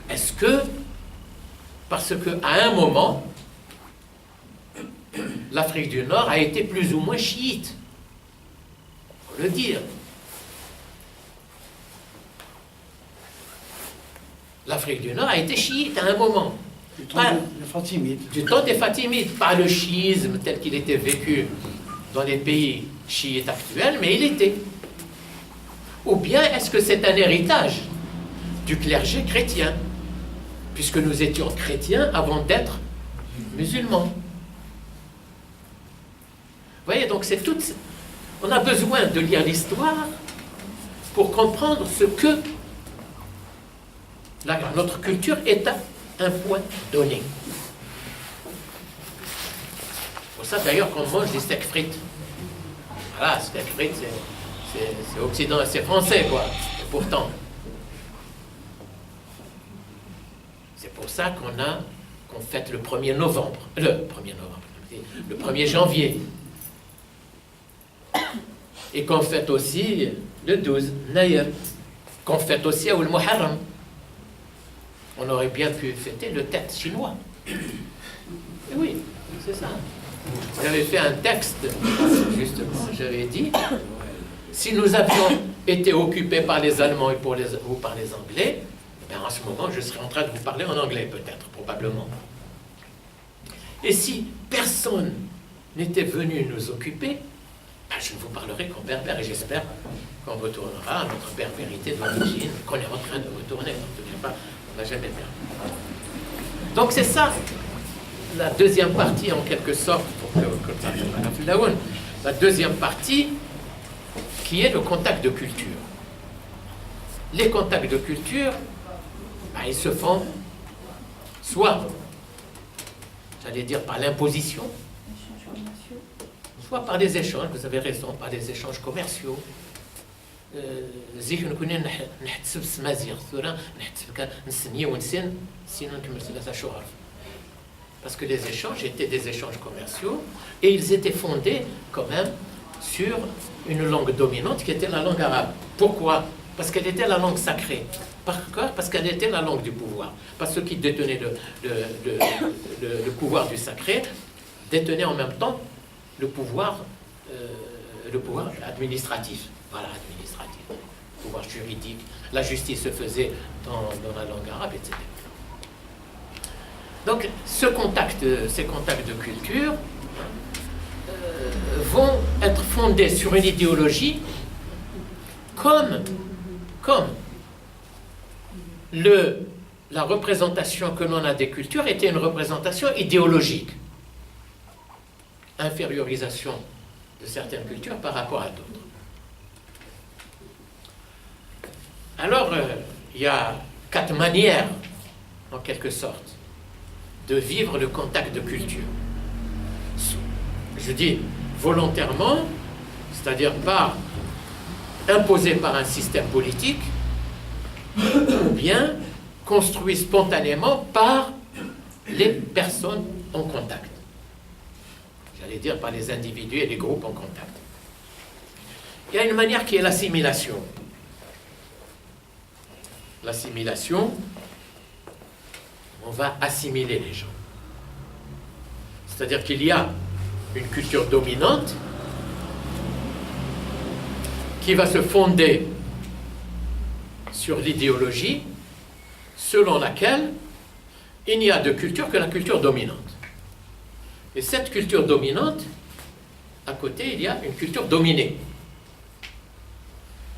Est-ce que, parce qu'à un moment, l'Afrique du Nord a été plus ou moins chiite? Il faut le dire. L'Afrique du Nord a été chiite à un moment. Du temps des Fatimides. Du temps des Fatimides, pas le chiisme tel qu'il était vécu dans les pays chiites actuels, mais il était. Ou bien est-ce que c'est un héritage du clergé chrétien, puisque nous étions chrétiens avant d'être musulmans? Vous voyez, donc c'est tout. On a besoin de lire l'histoire pour comprendre ce que notre culture est à un point donné. C'est pour ça d'ailleurs qu'on mange des steaks frites. Voilà, steak frites, c'est occident, c'est français quoi. Et pourtant, c'est pour ça qu'on fête le 1er novembre, le 1er janvier. Et qu'on fête aussi le 12 Nayr, qu'on fête aussi au Muharram. On aurait bien pu fêter le Tet chinois. Et oui, c'est ça. J'avais fait un texte, justement, j'avais dit, si nous avions été occupés par les Allemands ou par les Anglais, ben en ce moment, je serais en train de vous parler en anglais, peut-être, probablement. Et si personne n'était venu nous occuper, ben je ne vous parlerai qu'en berbère, et j'espère qu'on retournera à notre berbérité d'origine, qu'on est en train de retourner, on n'a jamais perdu. Donc c'est ça, la deuxième partie, en quelque sorte, la deuxième partie, qui est le contact de culture. Les contacts de culture, ben, ils se font soit, j'allais dire, par l'imposition, soit par des échanges, vous avez raison, par des échanges commerciaux. Parce que les échanges étaient des échanges commerciaux et ils étaient fondés quand même sur une langue dominante qui était la langue arabe. Pourquoi? Parce qu'elle était la langue sacrée. Pourquoi? Parce qu'elle était la langue du pouvoir. Parce que ceux qui détenaient le pouvoir du sacré détenaient en même temps le pouvoir administratif. Voilà, administratif. Le pouvoir juridique. La justice se faisait dans la langue arabe, etc. Donc, ces contacts de culture vont être fondés sur une idéologie comme la représentation que l'on a des cultures était une représentation idéologique. Infériorisation de certaines cultures par rapport à d'autres. Alors, il y a 4 manières, en quelque sorte, de vivre le contact de culture. Je dis volontairement, c'est-à-dire imposé par un système politique, ou bien construit spontanément par les personnes en contact. J'allais dire par les individus et les groupes en contact. Il y a une manière qui est l'assimilation. L'assimilation, on va assimiler les gens. C'est-à-dire qu'il y a une culture dominante qui va se fonder sur l'idéologie selon laquelle il n'y a de culture que la culture dominante. Et cette culture dominante, à côté, il y a une culture dominée.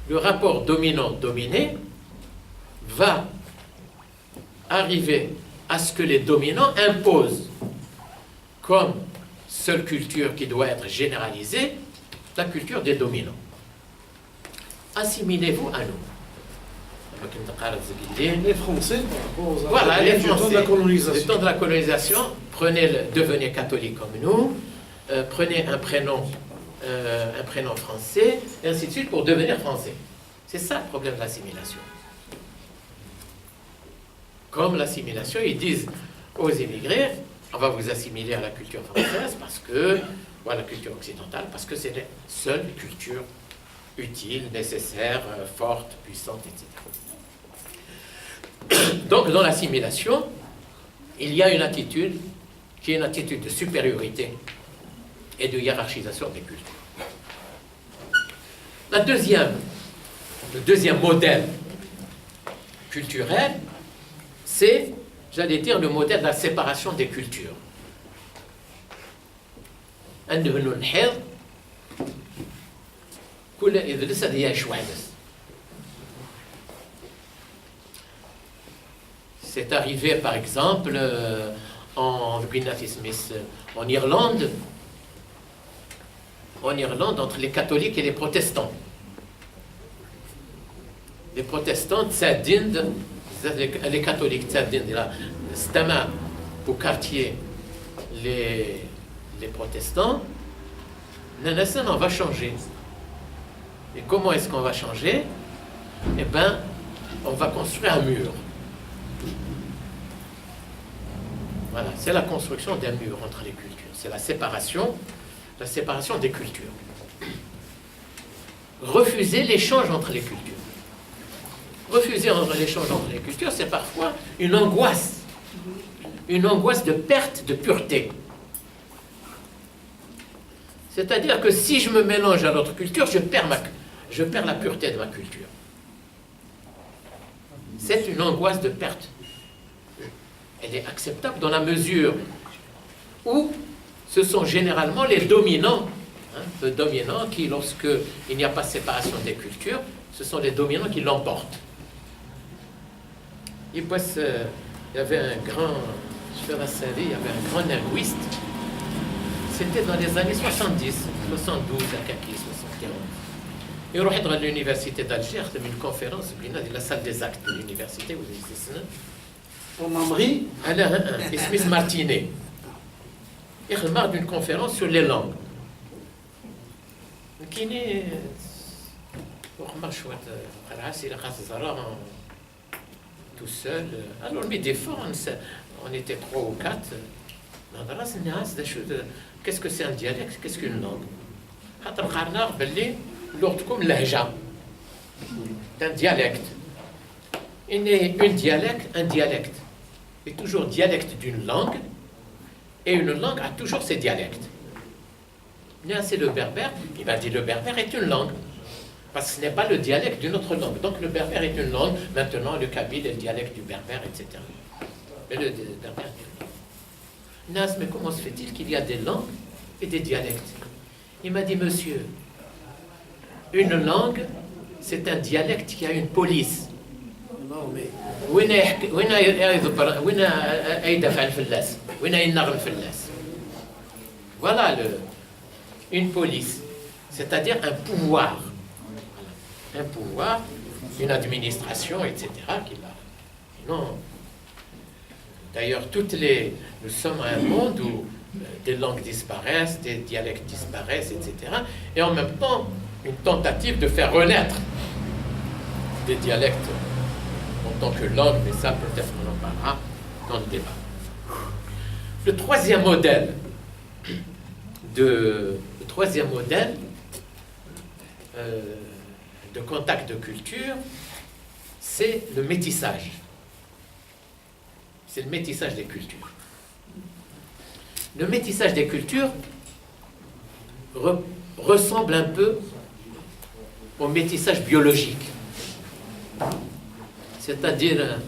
Le rapport dominant-dominé va arriver à ce que les dominants imposent comme seule culture qui doit être généralisée la culture des dominants. Assimilez-vous à nous. Les Français, par rapport aux Voilà, Africains les du temps de Français, la du colonisation. temps de la colonisation, devenez catholiques comme nous, prenez un prénom français, et ainsi de suite, pour devenir français. C'est ça le problème de l'assimilation. Comme l'assimilation, ils disent aux immigrés, on va vous assimiler à la culture française parce que, ou à la culture occidentale, parce que c'est la seule culture utile, nécessaire, forte, puissante, etc. Donc, dans l'assimilation, il y a une attitude qui est une attitude de supériorité et de hiérarchisation des cultures. Le deuxième modèle culturel, c'est, j'allais dire, le modèle de la séparation des cultures. C'est arrivé, par exemple, en Irlande, entre les catholiques et les protestants. Les protestants, les catholiques, c'est au quartier les protestants, on va changer. Et comment est-ce qu'on va changer? Eh bien, on va construire un mur. Voilà, c'est la construction d'un mur entre les cultures. C'est la séparation des cultures. Refuser l'échange entre les cultures. Refuser l'échange entre les cultures, c'est parfois une angoisse de perte de pureté. C'est-à-dire que si je me mélange à l'autre culture, je perds la pureté de ma culture. C'est une angoisse de perte. Elle est acceptable dans la mesure où ce sont généralement les dominants, les dominants qui, lorsqu'il n'y a pas séparation des cultures, ce sont les dominants qui l'emportent. Il y avait un grand linguiste, c'était dans les années 70, 72, à 71. Il est à l'université d'Alger, il y a une conférence dans la salle des actes de l'université, vous avez ça. En Mamri, Smith Martinet. Il remarque d'une conférence sur les langues. Qui n'est tout seul. Alors, mais des fois, on était 3 ou 4. Qu'est-ce que c'est un dialecte? Qu'est-ce qu'une langue? C'est un dialecte. Il est un dialecte est toujours dialecte d'une langue, et une langue a toujours ses dialectes. Là, c'est le berbère. Il m'a dit le berbère est une langue, parce que ce n'est pas le dialecte d'une autre langue. Donc le berbère est une langue. Maintenant, le kabyle est le dialecte du berbère, etc. Mais le berbère est une langue. Nas, mais comment se fait-il qu'il y a des langues et des dialectes? Il m'a dit, monsieur, une langue, c'est un dialecte qui a une police. non mais Voilà une police, c'est-à-dire un pouvoir. Voilà. Un pouvoir, une administration, etc. Non. D'ailleurs, nous sommes à un monde où des langues disparaissent, des dialectes disparaissent, etc. Et en même temps, une tentative de faire renaître des dialectes en tant que langue, mais ça, peut-être qu'on en parlera dans le débat. Le troisième modèle de contact de culture, c'est le métissage. C'est le métissage des cultures. le métissage des cultures ressemble un peu au métissage biologique. C'est-à-dire,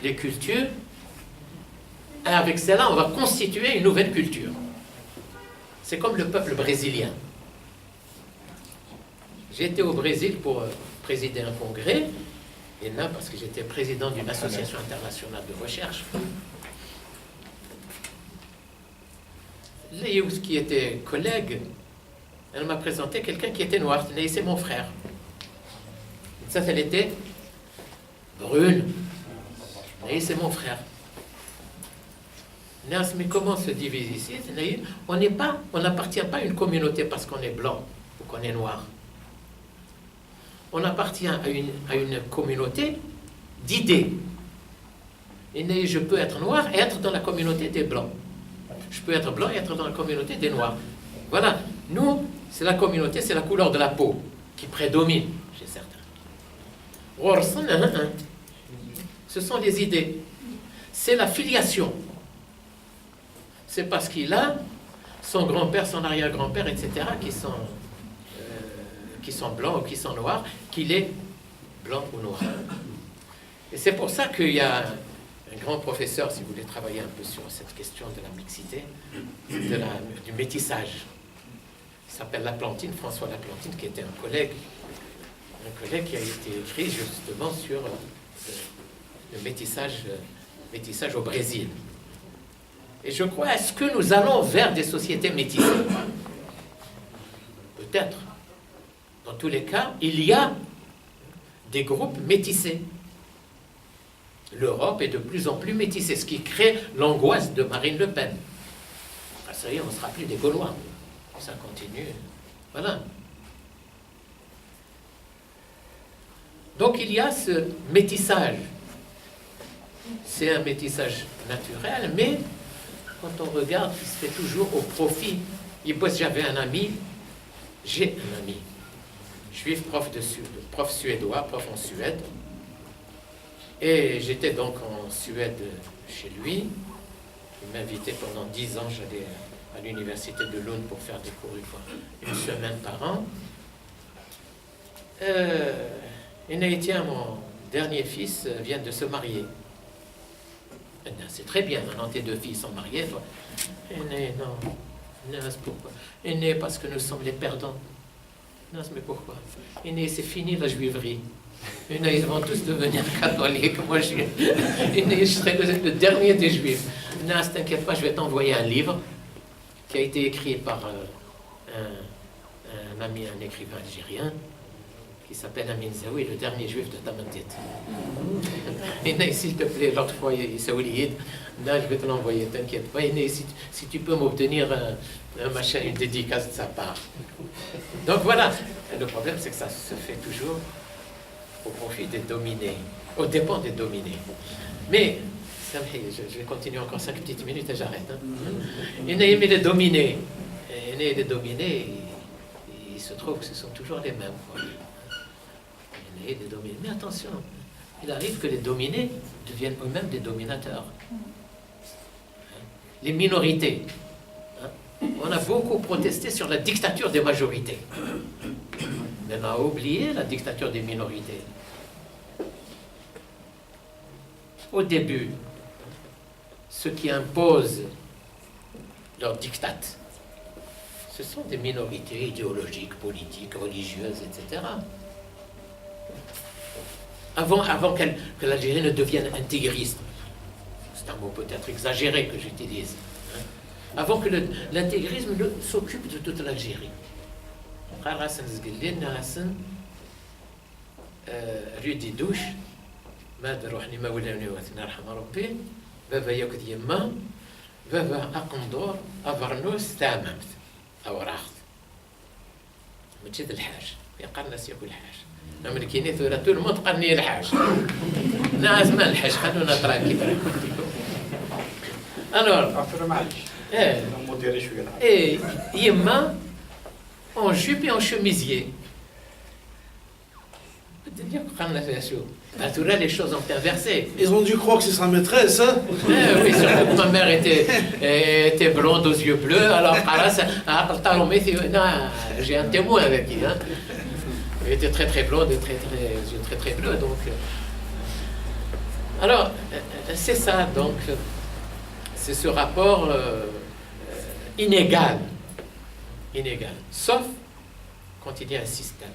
les cultures, et avec cela, on va constituer une nouvelle culture. C'est comme le peuple brésilien. J'ai été au Brésil pour présider un congrès, et là, parce que j'étais président d'une association internationale de recherche. Léouz, qui était collègue, elle m'a présenté quelqu'un qui était noir. C'est mon frère. Ça, elle était brune. Et c'est mon frère. Mais comment se divise ici? On n'appartient pas à une communauté parce qu'on est blanc ou qu'on est noir. On appartient à une communauté d'idées. Et je peux être noir et être dans la communauté des blancs. Je peux être blanc et être dans la communauté des noirs. Voilà. Nous, c'est la communauté, c'est la couleur de la peau qui prédomine chez certains. Ce sont les idées. C'est la filiation. C'est parce qu'il a son grand-père, son arrière-grand-père, etc., qui sont blancs ou qui sont noirs, qu'il est blanc ou noir. Et c'est pour ça qu'il y a un grand professeur, si vous voulez travailler un peu sur cette question de la mixité, du métissage. Il s'appelle Laplantine, François Laplantine, qui était un collègue qui a été écrit justement sur le métissage au Brésil. Et je crois, est-ce que nous allons vers des sociétés métissées? Peut-être. Dans tous les cas, il y a des groupes métissés. L'Europe est de plus en plus métissée, ce qui crée l'angoisse de Marine Le Pen. Ah, ça y est, on ne sera plus des Gaulois. Ça continue. Voilà. Donc il y a ce métissage. C'est un métissage naturel, mais quand on regarde, il se fait toujours au profit. J'avais un ami, j'ai un ami, juif, prof suédois, prof en Suède. Et j'étais donc en Suède chez lui. Il m'invitait pendant 10 ans, j'allais à l'université de Lund pour faire des cours une semaine par an. Et Naïtien, mon dernier fils, vient de se marier. C'est très bien, maintenant tes deux filles sont mariées. Toi. Non, c'est pourquoi? Parce que nous sommes les perdants. Non, mais pourquoi? C'est fini la juiverie. Ils vont tous devenir catholiques. Moi, je serai le dernier des juifs. Non, t'inquiète pas, je vais t'envoyer un livre qui a été écrit par un ami, un écrivain algérien, qui s'appelle Amin Zawi, le dernier juif de Tamantit. Et s'il te plaît, l'autre fois, il s'est oublié. Là, je vais te l'envoyer, t'inquiète pas. Et si tu peux m'obtenir une dédicace de sa part. Donc voilà. Et le problème, c'est que ça se fait toujours au profit des dominés, aux dépens des dominés. Mais, je vais continuer encore 5 petites minutes et j'arrête. Il y a les dominés. Et les dominés, il se trouve que ce sont toujours les mêmes. Des dominés. Mais attention, il arrive que les dominés deviennent eux-mêmes des dominateurs. Les minorités. On a beaucoup protesté sur la dictature des majorités. Mais on a oublié la dictature des minorités. Au début, ceux qui imposent leur diktat, ce sont des minorités idéologiques, politiques, religieuses, etc. Avant que l'Algérie ne devienne intégriste, c'est un mot peut-être exagéré que j'utilise, avant que l'intégrisme s'occupe de toute l'Algérie. Rudi Douche, Madrouhni Maoulani Wathna Rahma Rabbi, Baba Yakut Yemma, Baba Aqndor, Avarnos, Tamamt, Awaracht. Machid الحاج يقال الناس ياكل الحاج الامريكيين ثورة tout le monde قرني الحاج ناس ما الحاج خلونا تراكي alors et Yemma en jupe et en chemisier. Ben, tout là, les choses ont été inversées. Ils ont dû croire que c'est sa maîtresse. Hein? Oui, surtout que ma mère était blonde aux yeux bleus, alors j'ai un témoin avec lui. Hein. Elle était très très blonde et aux yeux très très bleus. Donc, alors, c'est ça, donc, c'est ce rapport inégal. Sauf quand il y a un système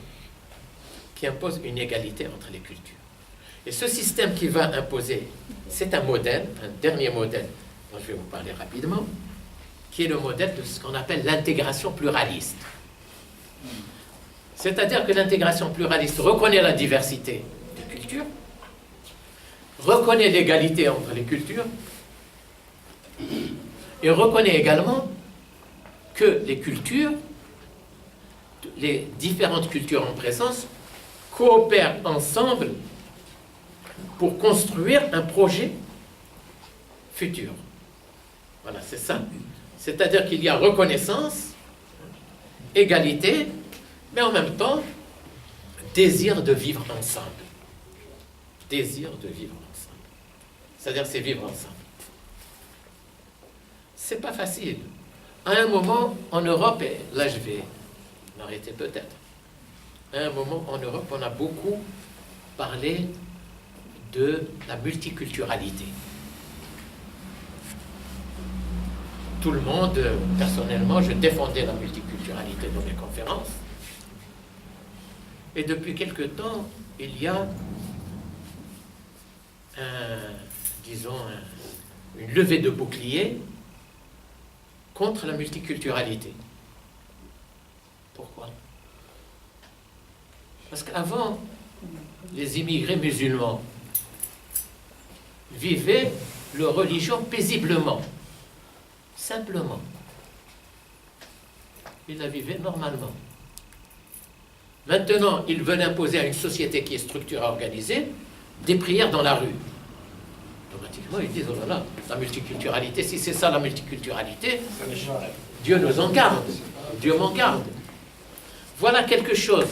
qui impose une égalité entre les cultures. Et ce système qui va imposer, c'est un modèle, un dernier modèle dont je vais vous parler rapidement, qui est le modèle de ce qu'on appelle l'intégration pluraliste. C'est-à-dire que l'intégration pluraliste reconnaît la diversité des cultures, reconnaît l'égalité entre les cultures, et reconnaît également que les cultures, les différentes cultures en présence, coopèrent ensemble pour construire un projet futur. Voilà, c'est ça. C'est-à-dire qu'il y a reconnaissance, égalité, mais en même temps, désir de vivre ensemble. Désir de vivre ensemble. C'est-à-dire c'est vivre ensemble. C'est pas facile. À un moment, en Europe, et là je vais m'arrêter peut-être, à un moment, en Europe, on a beaucoup parlé de la multiculturalité. Tout le monde, personnellement, je défendais la multiculturalité dans mes conférences. Et depuis quelque temps, il y a une levée de bouclier contre la multiculturalité. Pourquoi? Parce qu'avant, les immigrés musulmans vivaient leur religion paisiblement, simplement. Ils la vivaient normalement. Maintenant, ils veulent imposer à une société qui est structurée, organisée, des prières dans la rue. Automatiquement, ils disent, oh là là, la multiculturalité, si c'est ça la multiculturalité, Dieu nous en garde. Dieu m'en garde. Voilà quelque chose.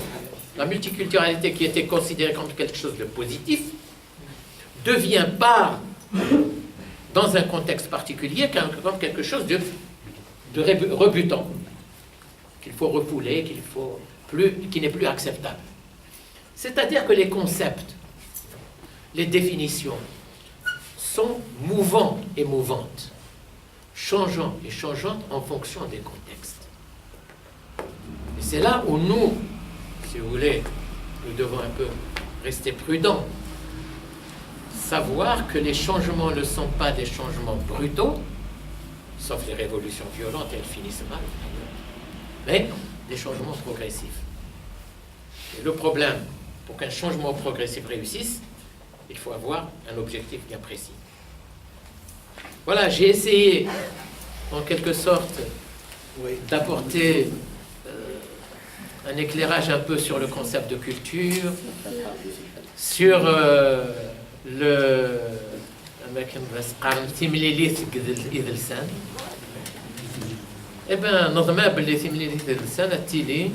La multiculturalité qui était considérée comme quelque chose de positif devient dans un contexte particulier, comme quelque chose de rebutant, qu'il faut refouler, qui n'est plus acceptable. C'est-à-dire que les concepts, les définitions sont mouvants et mouvantes, changeants et changeantes en fonction des contextes. Et c'est là où nous, si vous voulez, nous devons un peu rester prudents, savoir que les changements ne sont pas des changements brutaux, sauf les révolutions violentes, elles finissent mal, mais des changements progressifs. Et le problème, pour qu'un changement progressif réussisse, il faut avoir un objectif bien précis. Voilà, j'ai essayé, en quelque sorte, d'apporter un éclairage un peu sur le concept de culture, sur Eh bien, نظمها باللي ثمليلية اللسان التيلي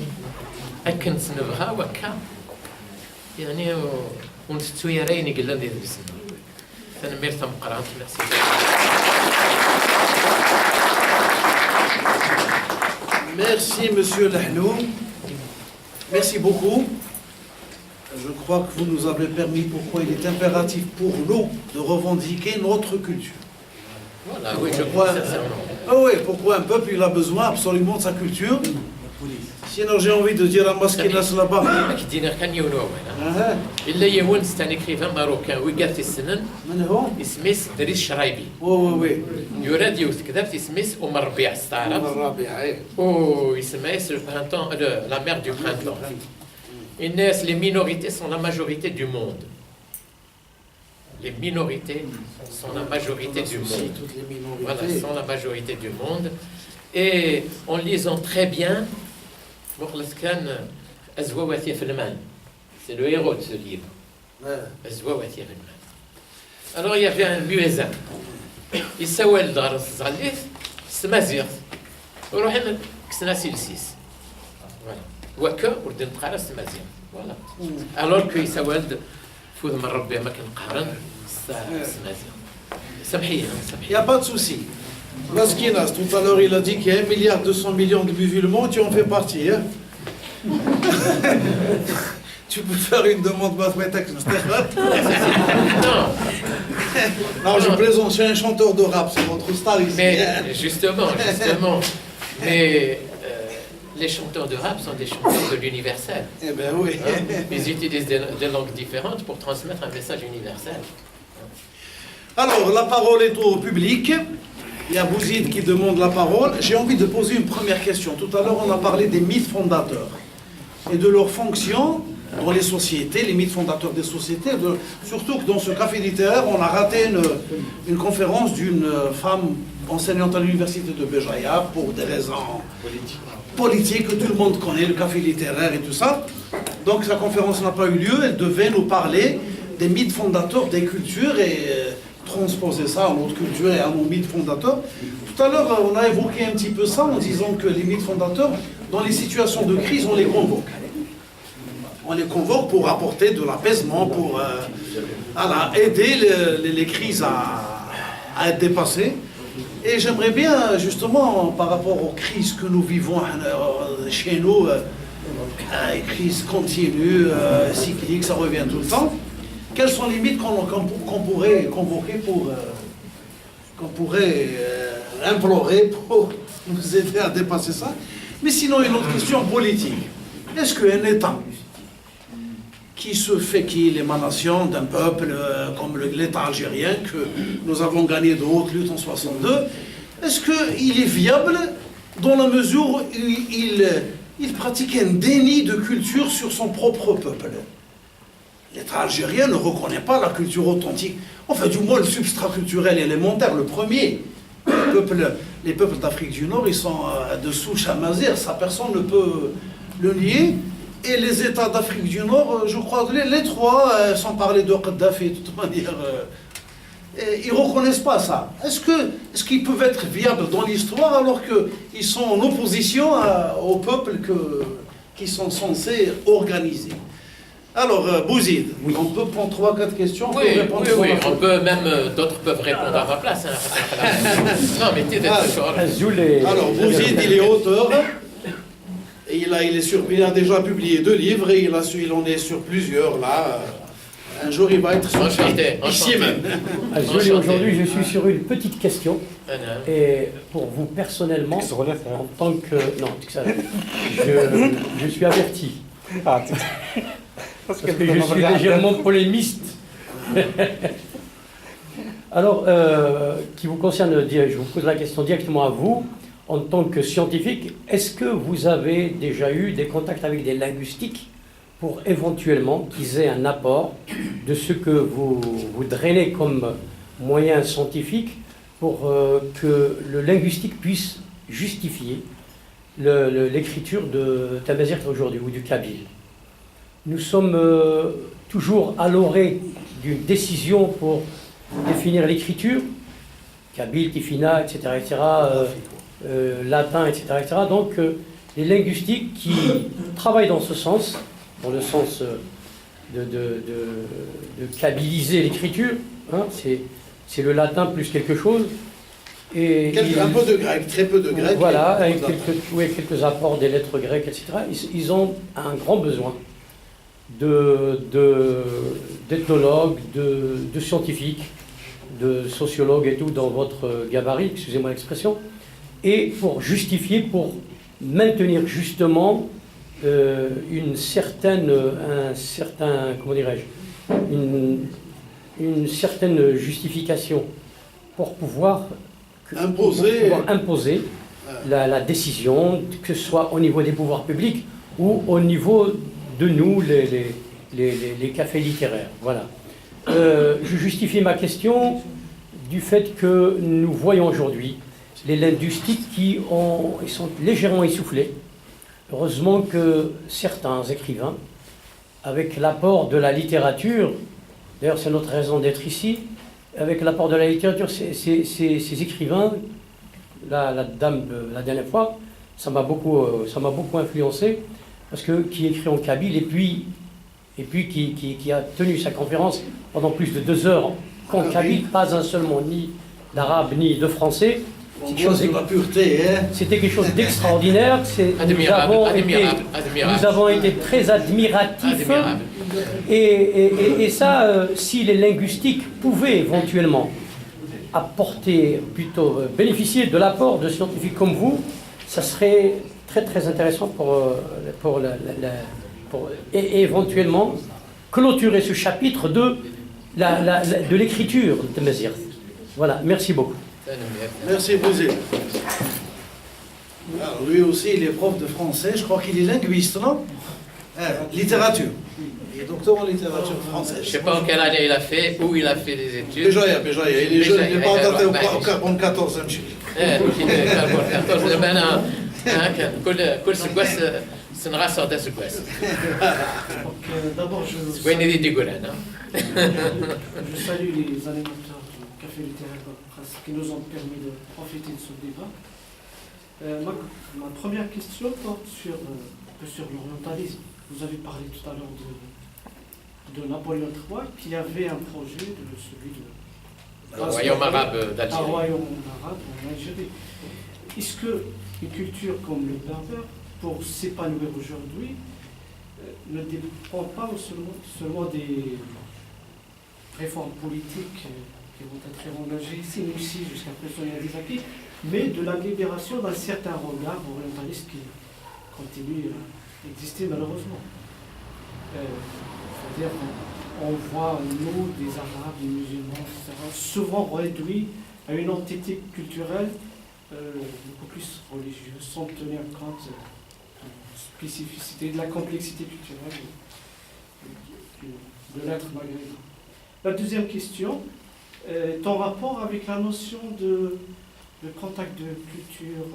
أكن سنبها وكا يعني ونستو يريني قلنا ذي اللسان تنمير ثم قرأت merci. Merci, monsieur Lahnoum. Merci beaucoup. Je crois que vous nous avez permis pourquoi il est impératif pour nous de revendiquer notre culture. Voilà, oui, je crois sincèrement. Ah oui, pourquoi un peuple il a besoin absolument de sa culture. Sinon j'ai envie de dire à Maskinas là-bas. qui dit كان يونو هنا إلا يونس c'est un écrivain marocain وقال في السنن من هو؟ اسميس دريس شرايبي وي يراد كذبت اسميس أم الربيع استعرب الربيع ويسمى le printemps la mère du printemps. الناس les minorités sont la majorité du monde. Les minorités sont la majorité du monde. Toutes les minorités. Voilà, sont la majorité du monde. Et en lisant très bien, c'est le héros de ce livre. Alors il y avait un muezzin. Il s'appelle Darassalif, Smazir. وروح كسنا سلسيس. Voilà. وكا وردن تقرا Smazir. Voilà. Alors qu'il s'appelle تفوت من ربي ما كنقهرن مزيان. سامحيه Il n'y سامحيه. a pas de souci. Laskinas, tout à l'heure, il a dit qu'il y a 1,2 milliard de musulmans, tu en fais partie. Hein. Tu peux faire une demande mathématique. Non, Non, je plaisante, je suis un chanteur de rap, c'est votre star ici. mais justement, mais les chanteurs de rap sont des chanteurs de l'universel. Eh bien oui. Hein. Ils utilisent des langues différentes pour transmettre un message universel. Alors, la parole est au public. Il y a Bouzid qui demande la parole. J'ai envie de poser une première question. Tout à l'heure, on a parlé des mythes fondateurs et de leur fonction dans les sociétés, les mythes fondateurs des sociétés. Surtout que dans ce café littéraire, on a raté une conférence d'une femme enseignante à l'université de Béjaïa pour des raisons politiques que tout le monde connaît, le café littéraire et tout ça. Donc, la conférence n'a pas eu lieu. Elle devait nous parler des mythes fondateurs des cultures et transposer ça à notre culture et à nos mythes fondateurs. Tout à l'heure, on a évoqué un petit peu ça en disant que les mythes fondateurs, dans les situations de crise, on les convoque. On les convoque pour apporter de l'apaisement, pour aider les crises à être dépassées. Et j'aimerais bien, justement, par rapport aux crises que nous vivons chez nous, les crises continues, cycliques, ça revient tout le temps. Quelles sont les mythes qu'on pourrait convoquer qu'on pourrait implorer pour nous aider à dépasser ça? Mais sinon, une autre question politique. Est-ce qu'un État qui est l'émanation d'un peuple comme l'État algérien que nous avons gagné de haute lutte en 62, est-ce qu'il est viable dans la mesure où il pratique un déni de culture sur son propre peuple? L'État algérien ne reconnaît pas la culture authentique. Enfin, du moins, le substrat culturel élémentaire, le premier. Les peuples d'Afrique du Nord, ils sont de souche amazigh, ça personne ne peut le nier. Et les États d'Afrique du Nord, je crois, les trois, sans parler de Kadhafi, de toute manière, ils ne reconnaissent pas ça. Est-ce qu'ils peuvent être viables dans l'histoire alors qu'ils sont en opposition aux peuples qui sont censés organiser? Alors, Bouzid, oui. On peut prendre 3-4 questions. Oui, on peut même, d'autres peuvent répondre à ma place. Hein. Non, mais t'es Alors, Bouzid, il est auteur. Et il a déjà publié 2 livres et il en est sur plusieurs là. Un jour, il va être sur ici même. Aujourd'hui, je suis sur une petite question. Et pour vous personnellement, en tant que... Non, je suis averti. Parce que je suis légèrement polémiste. Alors, qui vous concerne, je vous pose la question directement à vous, en tant que scientifique. Est-ce que vous avez déjà eu des contacts avec des linguistiques pour éventuellement qu'ils aient un apport de ce que vous drainez comme moyen scientifique pour que le linguistique puisse justifier l'écriture de Tamazight aujourd'hui ou du kabyle? Nous sommes toujours à l'orée d'une décision pour définir l'écriture, kabyle, tifina, etc., latin, etc., etc. Donc, les linguistiques qui travaillent dans ce sens, dans le sens de kabyliser l'écriture, hein, c'est le latin plus quelque chose. Et un peu de grec, très peu de grec. Voilà, avec quelques apports des lettres grecques, etc. Ils ont un grand besoin d'ethnologues, de scientifiques, de sociologues et tout dans votre gabarit, excusez-moi l'expression, et pour justifier, pour maintenir justement une certaine justification pour pouvoir imposer la décision, que ce soit au niveau des pouvoirs publics ou au niveau de nous, les cafés littéraires. Voilà. Je justifie ma question du fait que nous voyons aujourd'hui les linguistiques qui sont légèrement essoufflés. Heureusement que certains écrivains, avec l'apport de la littérature, d'ailleurs c'est notre raison d'être ici, avec l'apport de la littérature, ces écrivains, la dame de la dernière fois, ça m'a beaucoup influencé, parce que qui écrit en kabyle, et puis et puis qui a tenu sa conférence pendant plus de 2 heures, concavite, pas un seul mot, ni d'arabe, ni de français. C'est la pureté, hein. C'était quelque chose d'extraordinaire. Nous avons été très admiratifs. Et ça, si les linguistiques pouvaient éventuellement apporter, plutôt bénéficier de l'apport de scientifiques comme vous, ça serait très très intéressant pour et éventuellement clôturer ce chapitre de l'écriture de Mazir. Voilà, merci beaucoup. Merci Bouzé. Alors, lui aussi, il est prof de français, je crois qu'il est linguiste, non? Littérature. Il est docteur en littérature française. Je ne sais pas en quelle année il a fait, où il a fait des études. Béjoya, il est jeune, il n'est pas entendu au carbone 14, hein, carbone 14, maintenant, كل سكواس سنغاس صوت سكواس. D'abord, وين اللي تقول أنا؟ je salue les animateurs du Café littéraire qui nous ont permis de profiter de ce débat. Ma première question porte sur l'orientalisme. Vous avez parlé tout à l'heure de Napoléon III qui avait un projet de celui de un royaume arabe d'Algérie. Un royaume arabe en Algérie. Est-ce qu'une culture comme le berbère, pour s'épanouir aujourd'hui, ne dépend pas seulement des réformes politiques qui vont être engagées ici, mais aussi jusqu'à présent il y a des acquis, mais de la libération d'un certain regard orientaliste qui continue à exister malheureusement. C'est-à-dire qu'on voit, nous, des Arabes, des musulmans, etc., souvent réduits à une entité culturelle beaucoup plus religieuse, sans tenir compte de la spécificité, de la complexité culturelle de l'être maghrébin. La deuxième question est en rapport avec la notion de contact de culture,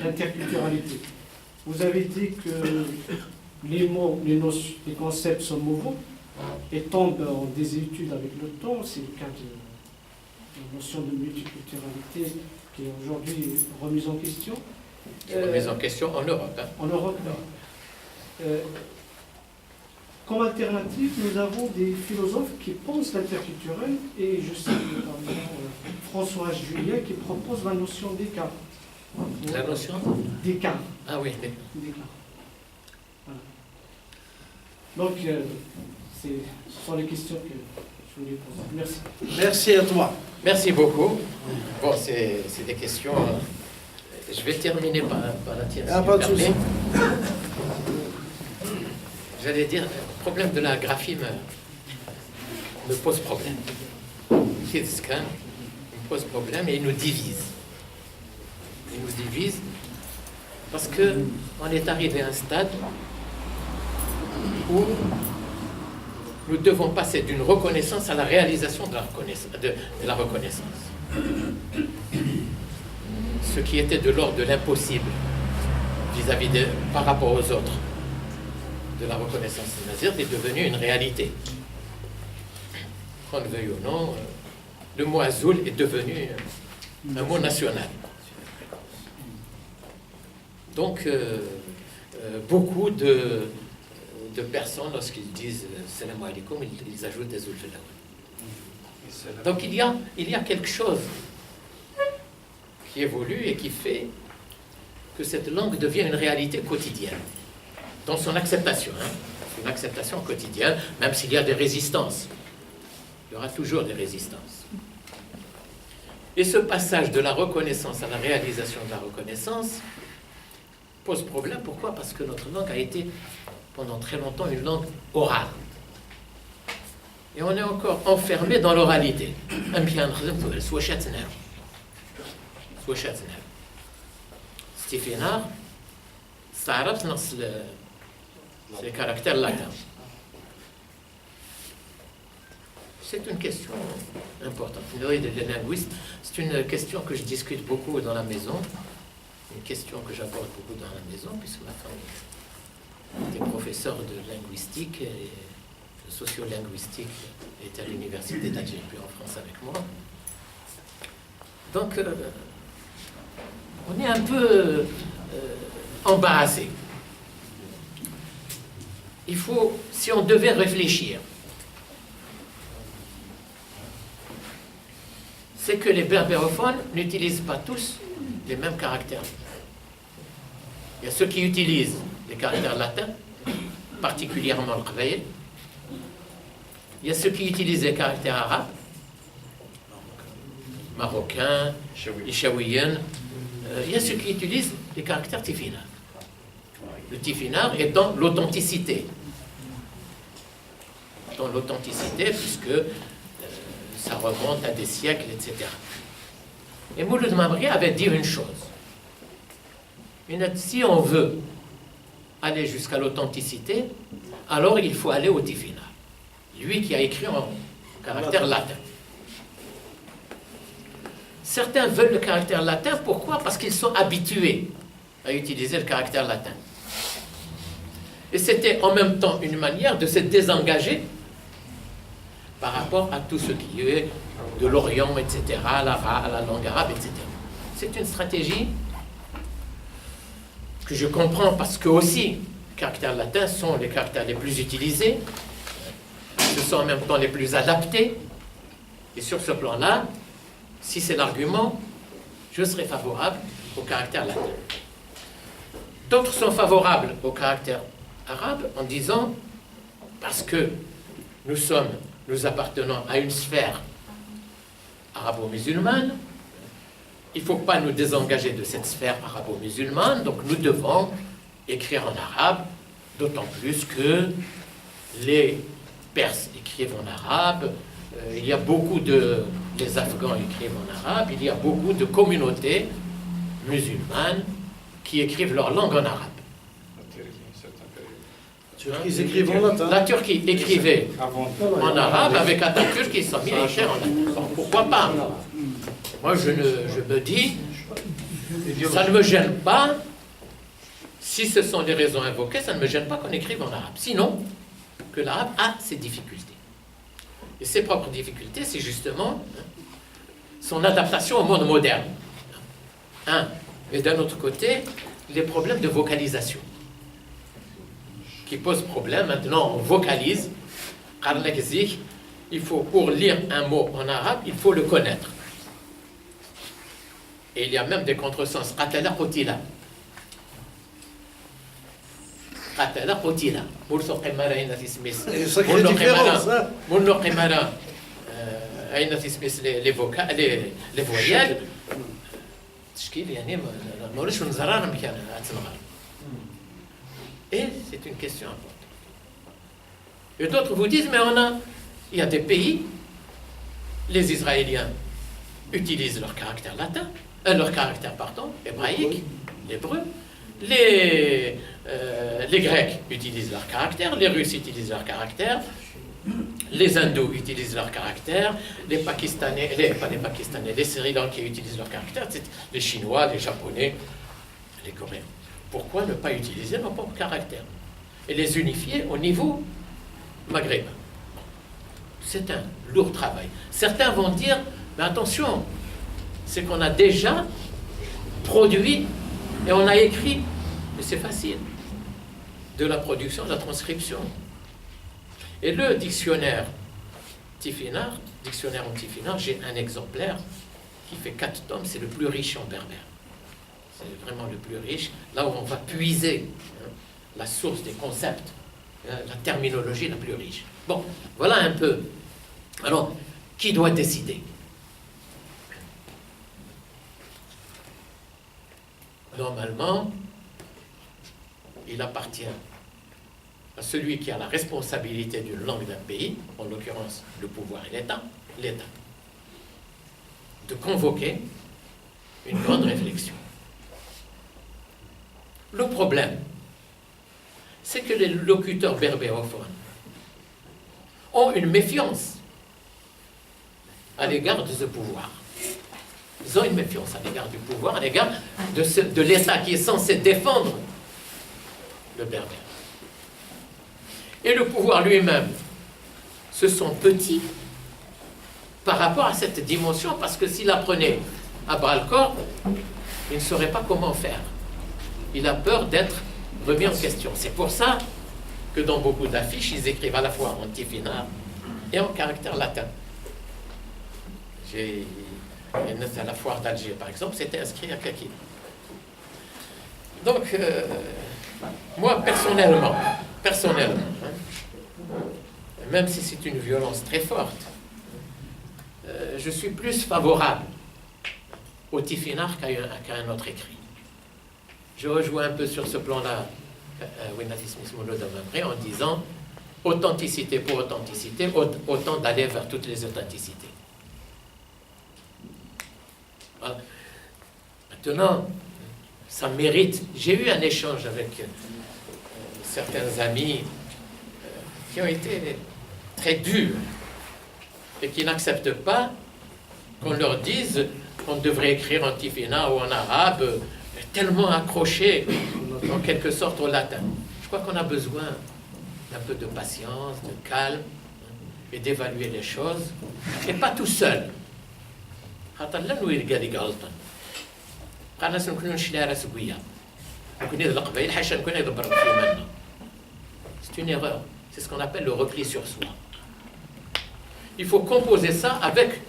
d'interculturalité. Vous avez dit que les mots, les concepts sont mouvants et tombent en désuétude avec le temps. C'est le cas de la notion de multiculturalité qui est aujourd'hui remise en question. Remise en question en Europe. Hein. En Europe, comme alternative, nous avons des philosophes qui pensent l'interculturel, et je sais notamment François Julien qui propose la notion d'écart. La notion d'écart. Ah oui, d'écart. Voilà. Donc, ce sont les questions que je voulais poser. Merci. Merci à toi. Merci beaucoup. Bon, c'est des questions. Je vais terminer par la tienne. Ah, pas de souci. J'allais dire, le problème de la graphie me pose problème. Il me pose problème et il nous divise. Il nous divise parce qu'on est arrivé à un stade où nous devons passer d'une reconnaissance à la réalisation de la reconnaissance. Ce qui était de l'ordre de l'impossible vis-à-vis par rapport aux autres de la reconnaissance nazir est devenu une réalité. Qu'on le veuille ou non, le mot Azul est devenu un mot national. Donc, beaucoup de personnes, lorsqu'ils disent Salam alaikum, ils ajoutent Azul Filaoui. Donc, il y a quelque chose qui évolue et qui fait que cette langue devient une réalité quotidienne. Dans son acceptation, une acceptation quotidienne, même s'il y a des résistances. Il y aura toujours des résistances. Et ce passage de la reconnaissance à la réalisation de la reconnaissance pose problème. Pourquoi? Parce que notre langue a été pendant très longtemps une langue orale. Et on est encore enfermé dans l'oralité. Stéphane, c'est le caractère latin. C'est une question importante. Les linguistes, c'est une question que je discute beaucoup dans la maison, une question que j'aborde beaucoup dans la maison, puisque ma femme était professeure de linguistique et de sociolinguistique, était à l'université d'Alger, puis en France avec moi. Donc, on est un peu embarrassé. il faut, si on devait réfléchir, c'est que les berbérophones n'utilisent pas tous les mêmes caractères. Il y a ceux qui utilisent les caractères latins, particulièrement le qbaïl. Il y a ceux qui utilisent les caractères arabes, marocains, ishaouiens. Il y a ceux qui utilisent les caractères tifinagh. Le tifinagh étant l'authenticité. Dans l'authenticité, puisque ça remonte à des siècles, etc. Et Mouloud Mamri avait dit une chose. Il a dit, si on veut aller jusqu'à l'authenticité, alors il faut aller au tifinagh. Lui qui a écrit en caractère latin. Certains veulent le caractère latin, pourquoi? Parce qu'ils sont habitués à utiliser le caractère latin. Et c'était en même temps une manière de se désengager par rapport à tout ce qui est de l'Orient, etc., la langue arabe, etc. C'est une stratégie que je comprends parce que aussi, les caractères latins sont les caractères les plus utilisés, ce sont en même temps les plus adaptés, et sur ce plan-là, si c'est l'argument, je serai favorable au caractère latin. D'autres sont favorables au caractère arabe en disant, parce que nous appartenons à une sphère arabo-musulmane, il ne faut pas nous désengager de cette sphère arabo-musulmane, donc nous devons écrire en arabe, d'autant plus que les Perses écrivent en arabe, il y a beaucoup les Afghans écrivent en arabe, il y a beaucoup de communautés musulmanes qui écrivent leur langue en arabe. Ils écrivent en latin. La Turquie écrivait en arabe, avec Atatürk, ils sont mis à écrire en latin. Pourquoi pas? Moi, je me dis, ça ne me gêne pas, si ce sont les raisons invoquées, ça ne me gêne pas qu'on écrive en arabe. Sinon, que l'arabe a ses difficultés. Et ses propres difficultés, c'est justement son adaptation au monde moderne. Et d'un autre côté, les problèmes de vocalisation qui posent problème. Maintenant, on vocalise. Il faut, pour lire un mot en arabe, il faut le connaître. Et il y a même des contresens. Qatala qutila. Qatala qutila. Mourso qimara ayna tismis. Sacrée différence, hein. Mourso qimara ayna tismis les voyelles. تشكيل يعني ما نقولش نزرار مكان أتنغر. Et c'est une question importante. Et d'autres vous disent, mais il y a des pays, les Israéliens utilisent leur caractère latin, leur caractère, hébraïque, l'hébreu. Les Grecs utilisent leur caractère, les Russes utilisent leur caractère, les Hindous utilisent leur caractère, les Pakistanais, les Sri Lankais utilisent leur caractère, les Chinois, les Japonais, les Coréens. Pourquoi ne pas utiliser nos propres caractères et les unifier au niveau maghrébin? C'est un lourd travail. Certains vont dire, mais attention, c'est qu'on a déjà produit et on a écrit, mais c'est facile, de la production, de la transcription. Et le dictionnaire Tifinagh, dictionnaire en Tifinagh, j'ai un exemplaire qui fait 4 tomes, c'est le plus riche en berbère. C'est vraiment le plus riche, là où on va puiser la source des concepts, la terminologie la plus riche. Bon, voilà un peu. Alors, qui doit décider? Normalement, il appartient à celui qui a la responsabilité d'une langue d'un pays, en l'occurrence le pouvoir et l'État, de convoquer une grande réflexion. Le problème, c'est que les locuteurs berbérophones ont une méfiance à l'égard de ce pouvoir. Ils ont une méfiance à l'égard du pouvoir, à l'égard de l'État qui est censé défendre le berbère. Et le pouvoir lui-même se sent petit par rapport à cette dimension, parce que s'il apprenait à bras-le-corps, il ne saurait pas comment faire. Il a peur d'être remis en question. C'est pour ça que dans beaucoup d'affiches, ils écrivent à la fois en tifinagh et en caractère latin. J'ai à la foire d'Alger, par exemple, c'était inscrit à Kaki. Donc, moi, personnellement, même si c'est une violence très forte, je suis plus favorable au tifinagh qu'à un autre écrit. Je rejoins un peu sur ce plan-là en disant authenticité pour authenticité, autant d'aller vers toutes les authenticités. Voilà. Maintenant, ça mérite. J'ai eu un échange avec certains amis qui ont été très durs et qui n'acceptent pas qu'on leur dise qu'on devrait écrire en tifinagh ou en arabe, tellement accroché en quelque sorte au latin. Je crois qu'on a besoin d'un peu de patience, de calme et d'évaluer les choses, et pas tout seul. C'est une erreur. C'est ce qu'on appelle le repli sur soi. Il faut composer ça avec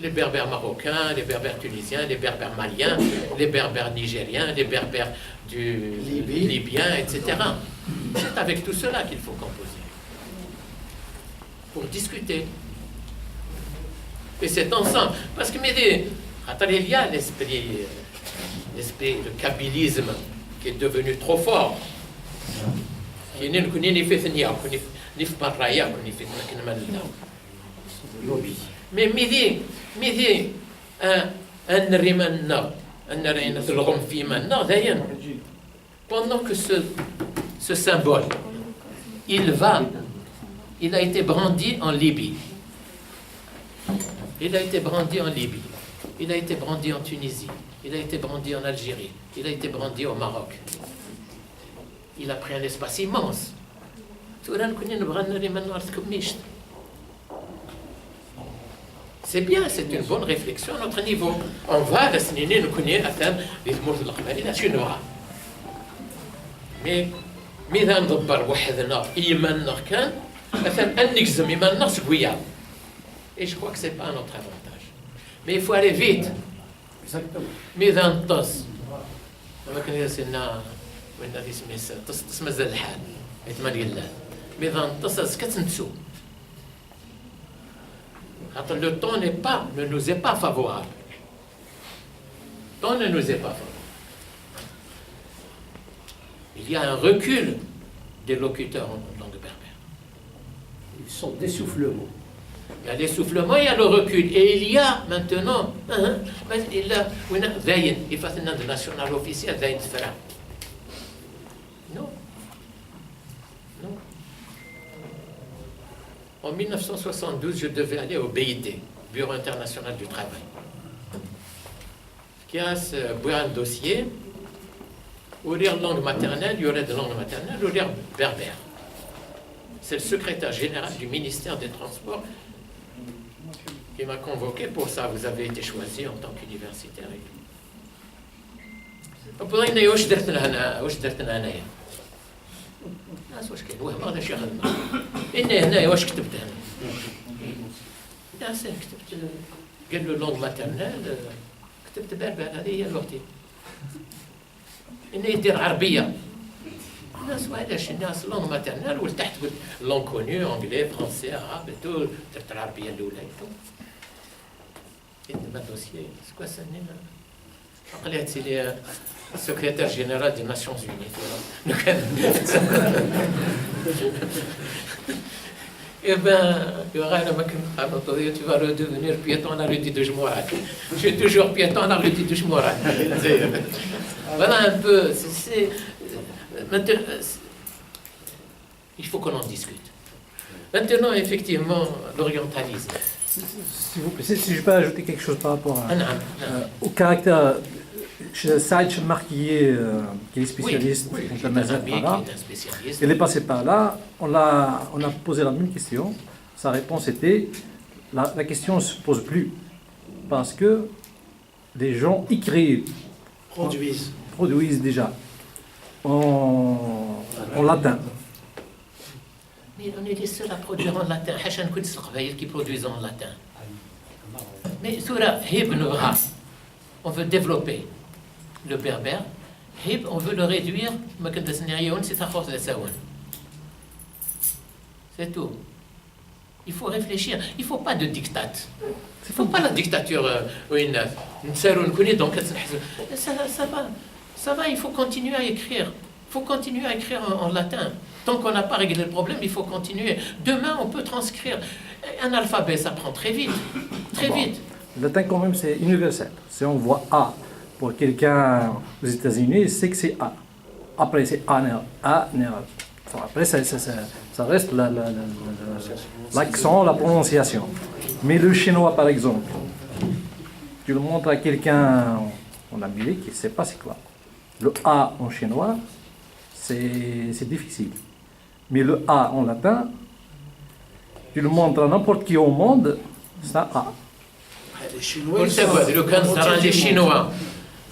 les berbères marocains, les berbères tunisiens, les berbères maliens, les berbères nigériens, les berbères du libyen, etc. C'est avec tout cela qu'il faut composer. Pour discuter. Et c'est ensemble. Parce que, il y a l'esprit, le kabylisme qui est devenu trop fort. Mais pendant que ce symbole, il a été brandi en Libye. Il a été brandi en Libye. Il a été brandi en Tunisie. Il a été brandi en Algérie. Il a été brandi au Maroc. Il a pris un espace immense. C'est bien, c'est une bonne réflexion à notre niveau. On va nous connaître les mots de l'Aqbal, mais إذا ندبر وحدنا إيماننا كان مثلا أن نجزم إيماننا سقويا. Et je crois que c'est pas à notre avantage. Mais il faut aller vite. Mais إذا نطس ما كان يسنا وين هذه سميتها تص مازال الحال يتمنى الله. Mais إذا نطس كتنسو. Le temps ne nous est pas favorable. Le temps ne nous est pas favorable. Il y a un recul des locuteurs en langue berbère. Ils sont d'essoufflement. Il y a l'essoufflement, il y a le recul. Et il y a maintenant, il faut un national officiel, non. Non. En 1972, je devais aller au BIT, Bureau international du travail, qui a un dossier où il y a langue maternelle, il y aurait de langue maternelle, où il y a berbère. C'est le secrétaire général du ministère des Transports qui m'a convoqué pour ça. Vous avez été choisi en tant qu'universitaire. واش كاين وهم هذا شي خدمه اني هنايا واش كتبت انا لا سير كتبت قال له لونغ ماترنال كتبت بربر هذه هي لغتي اني يدير عربيه الناس علاش الناس لونغ ماترنال ولتحت قلت لونغ كونيو انجلي فرونسي عربي تو درت العربيه الاولى كتب دوسيي سكوا سنين قلت لي secrétaire général des Nations Unies. Eh bien, tu vas redevenir piéton à la rue de Jmourad. Je suis toujours piéton à la rue de Jmourad. Voilà un peu. Maintenant, il faut qu'on en discute. Maintenant, effectivement, l'orientalisme. S'il vous plaît, si je peux ajouter quelque chose par rapport au caractère. Saïd Chemar qui est spécialiste de la mazhab là, il est passé par là, on a posé la même question, sa réponse était, la question ne se pose plus, parce que les gens écrivent, produisent déjà en latin, On est les seuls à produire en latin. Qui produisent en latin. Mais on veut développer le berbère. On veut le réduire. C'est tout. Il faut réfléchir. Il ne faut pas de diktat. Il ne faut pas la dictature. Donc, ça va, il faut continuer à écrire. Il faut continuer à écrire en latin. Tant qu'on n'a pas réglé le problème, il faut continuer. Demain, on peut transcrire. Un alphabet, ça prend très vite. Très vite. Le latin, quand même, c'est universel. Si on voit A pour quelqu'un aux États-Unis, c'est que c'est A. Après, c'est A. Enfin, après, ça reste l'accent, la prononciation. Mais le chinois, par exemple, tu le montres à quelqu'un en Amérique, il ne sait pas c'est quoi. Le A en chinois, c'est difficile. Mais le A en latin, tu le montres à n'importe qui au monde, c'est un A. Les Chinois, لو كان ترى لي شينوا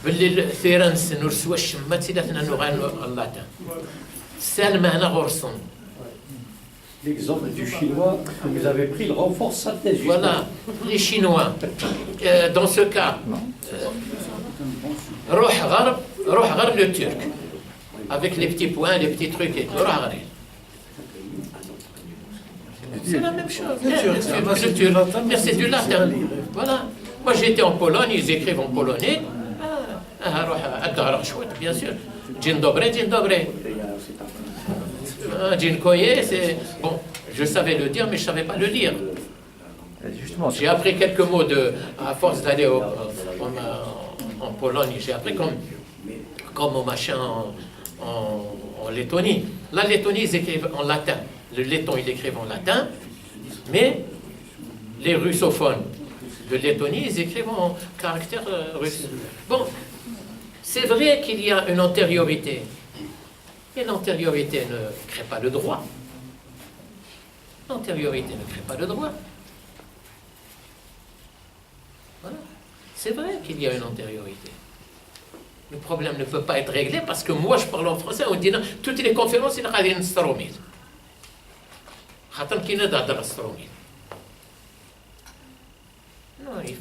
باللي ثيرانس نرسوا الشمات ثلاثنا نغان اللاتان سالمة هنا غورسون. L'exemple du chinois que vous avez pris, il renforce sa thèse. Voilà, les Chinois. Dans ce cas, روح غرب le turc. Avec les petits points, les petits trucs et tout. C'est la même chose. Le turc, c'est du latin. Voilà. Moi j'étais en Pologne, ils écrivent en polonais. Bien sûr. Dzień dobry. Dziękuję, c'est... Bon, je savais le dire, mais je ne savais pas le lire. J'ai appris quelques mots à force d'aller en Pologne. J'ai appris comme au machin en Lettonie. La Lettonie, ils écrivent en latin. Le letton, ils écrivent en latin. Mais les russophones de Lettonie, ils écrivent en caractère russe. Bon, c'est vrai qu'il y a une antériorité. Et l'antériorité ne crée pas le droit. L'antériorité ne crée pas le droit. Voilà. C'est vrai qu'il y a une antériorité. Le problème ne peut pas être réglé parce que moi je parle en français, on dit non, toutes les conférences, il y a une stromide. Non, il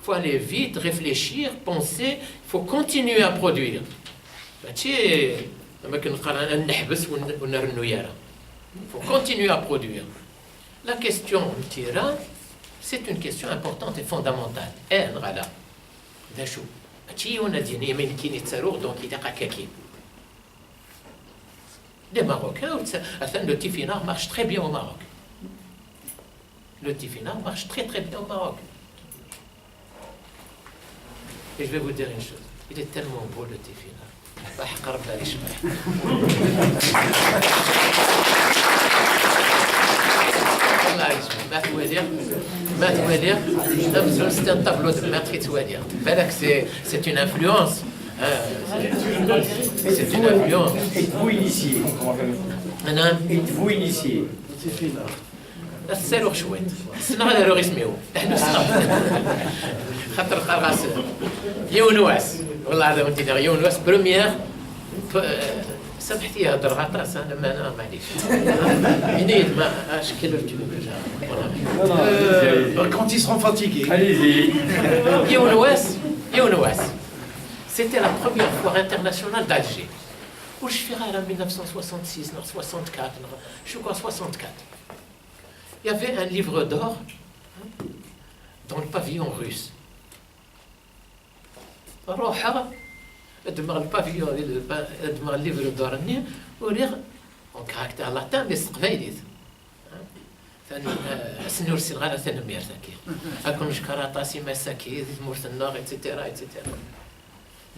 faut aller vite, réfléchir, penser, il faut continuer à produire. Il faut continuer à produire. La question, c'est une question importante et fondamentale. Les Marocains, le tifinagh marche très bien au Maroc. Le tifinagh marche très très bien au Maroc. Et je vais vous dire une chose, il est tellement beau le tifinagh. C'est un tableau de maître qui doit dire. C'est une influence. C'est une influence. Êtes-vous initié? Êtes-vous initié? السالوخ شويت سنا على لو اسميو احنا خاطر خلاص يونس والله هذا انت يونس بريمير سامحتي هضر غطاس انا ما انا معليش منين ما اش كيلو quand ils seront fatigués. Allez-y. يونس c'était la première foire internationale d'Alger où je ferai en 1966 64 je crois 64. Il y avait un livre d'or dans le pavillon russe. Le pavillon, le livre d'or, en caractère latin, mais c'est vrai. سنور الصغار ثانوية ذاكير أكون شكرا طاسي مساكي مورث النار إتسيتيرا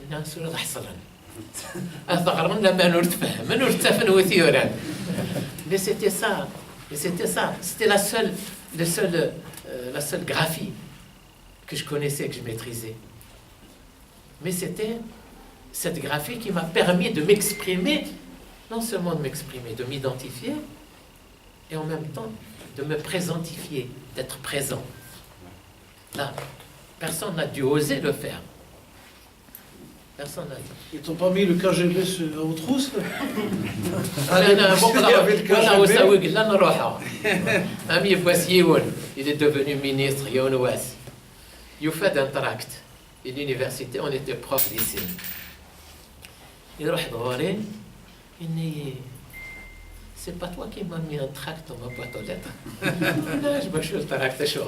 الناس ولا حصلن أثغرن لما نور تفهم نور تفهم وثيوران mais c'était ça c'était la seule graphie que je connaissais, que je maîtrisais, mais c'était cette graphie qui m'a permis de m'exprimer, non seulement de m'exprimer, de m'identifier et en même temps de me présentifier, d'être présent. Là, personne n'a dû oser le faire. Personne n'a dit. Ils t'ont pas mis le KGB aux trousses? Ami Boissieoun, il est devenu ministre, Younouas. Il fait un tract. Et l'université, on était prof d'ici. Il a dit, c'est pas toi qui m'as mis un tract dans ma boîte aux lettres. Là, je me suis le tract à chaud.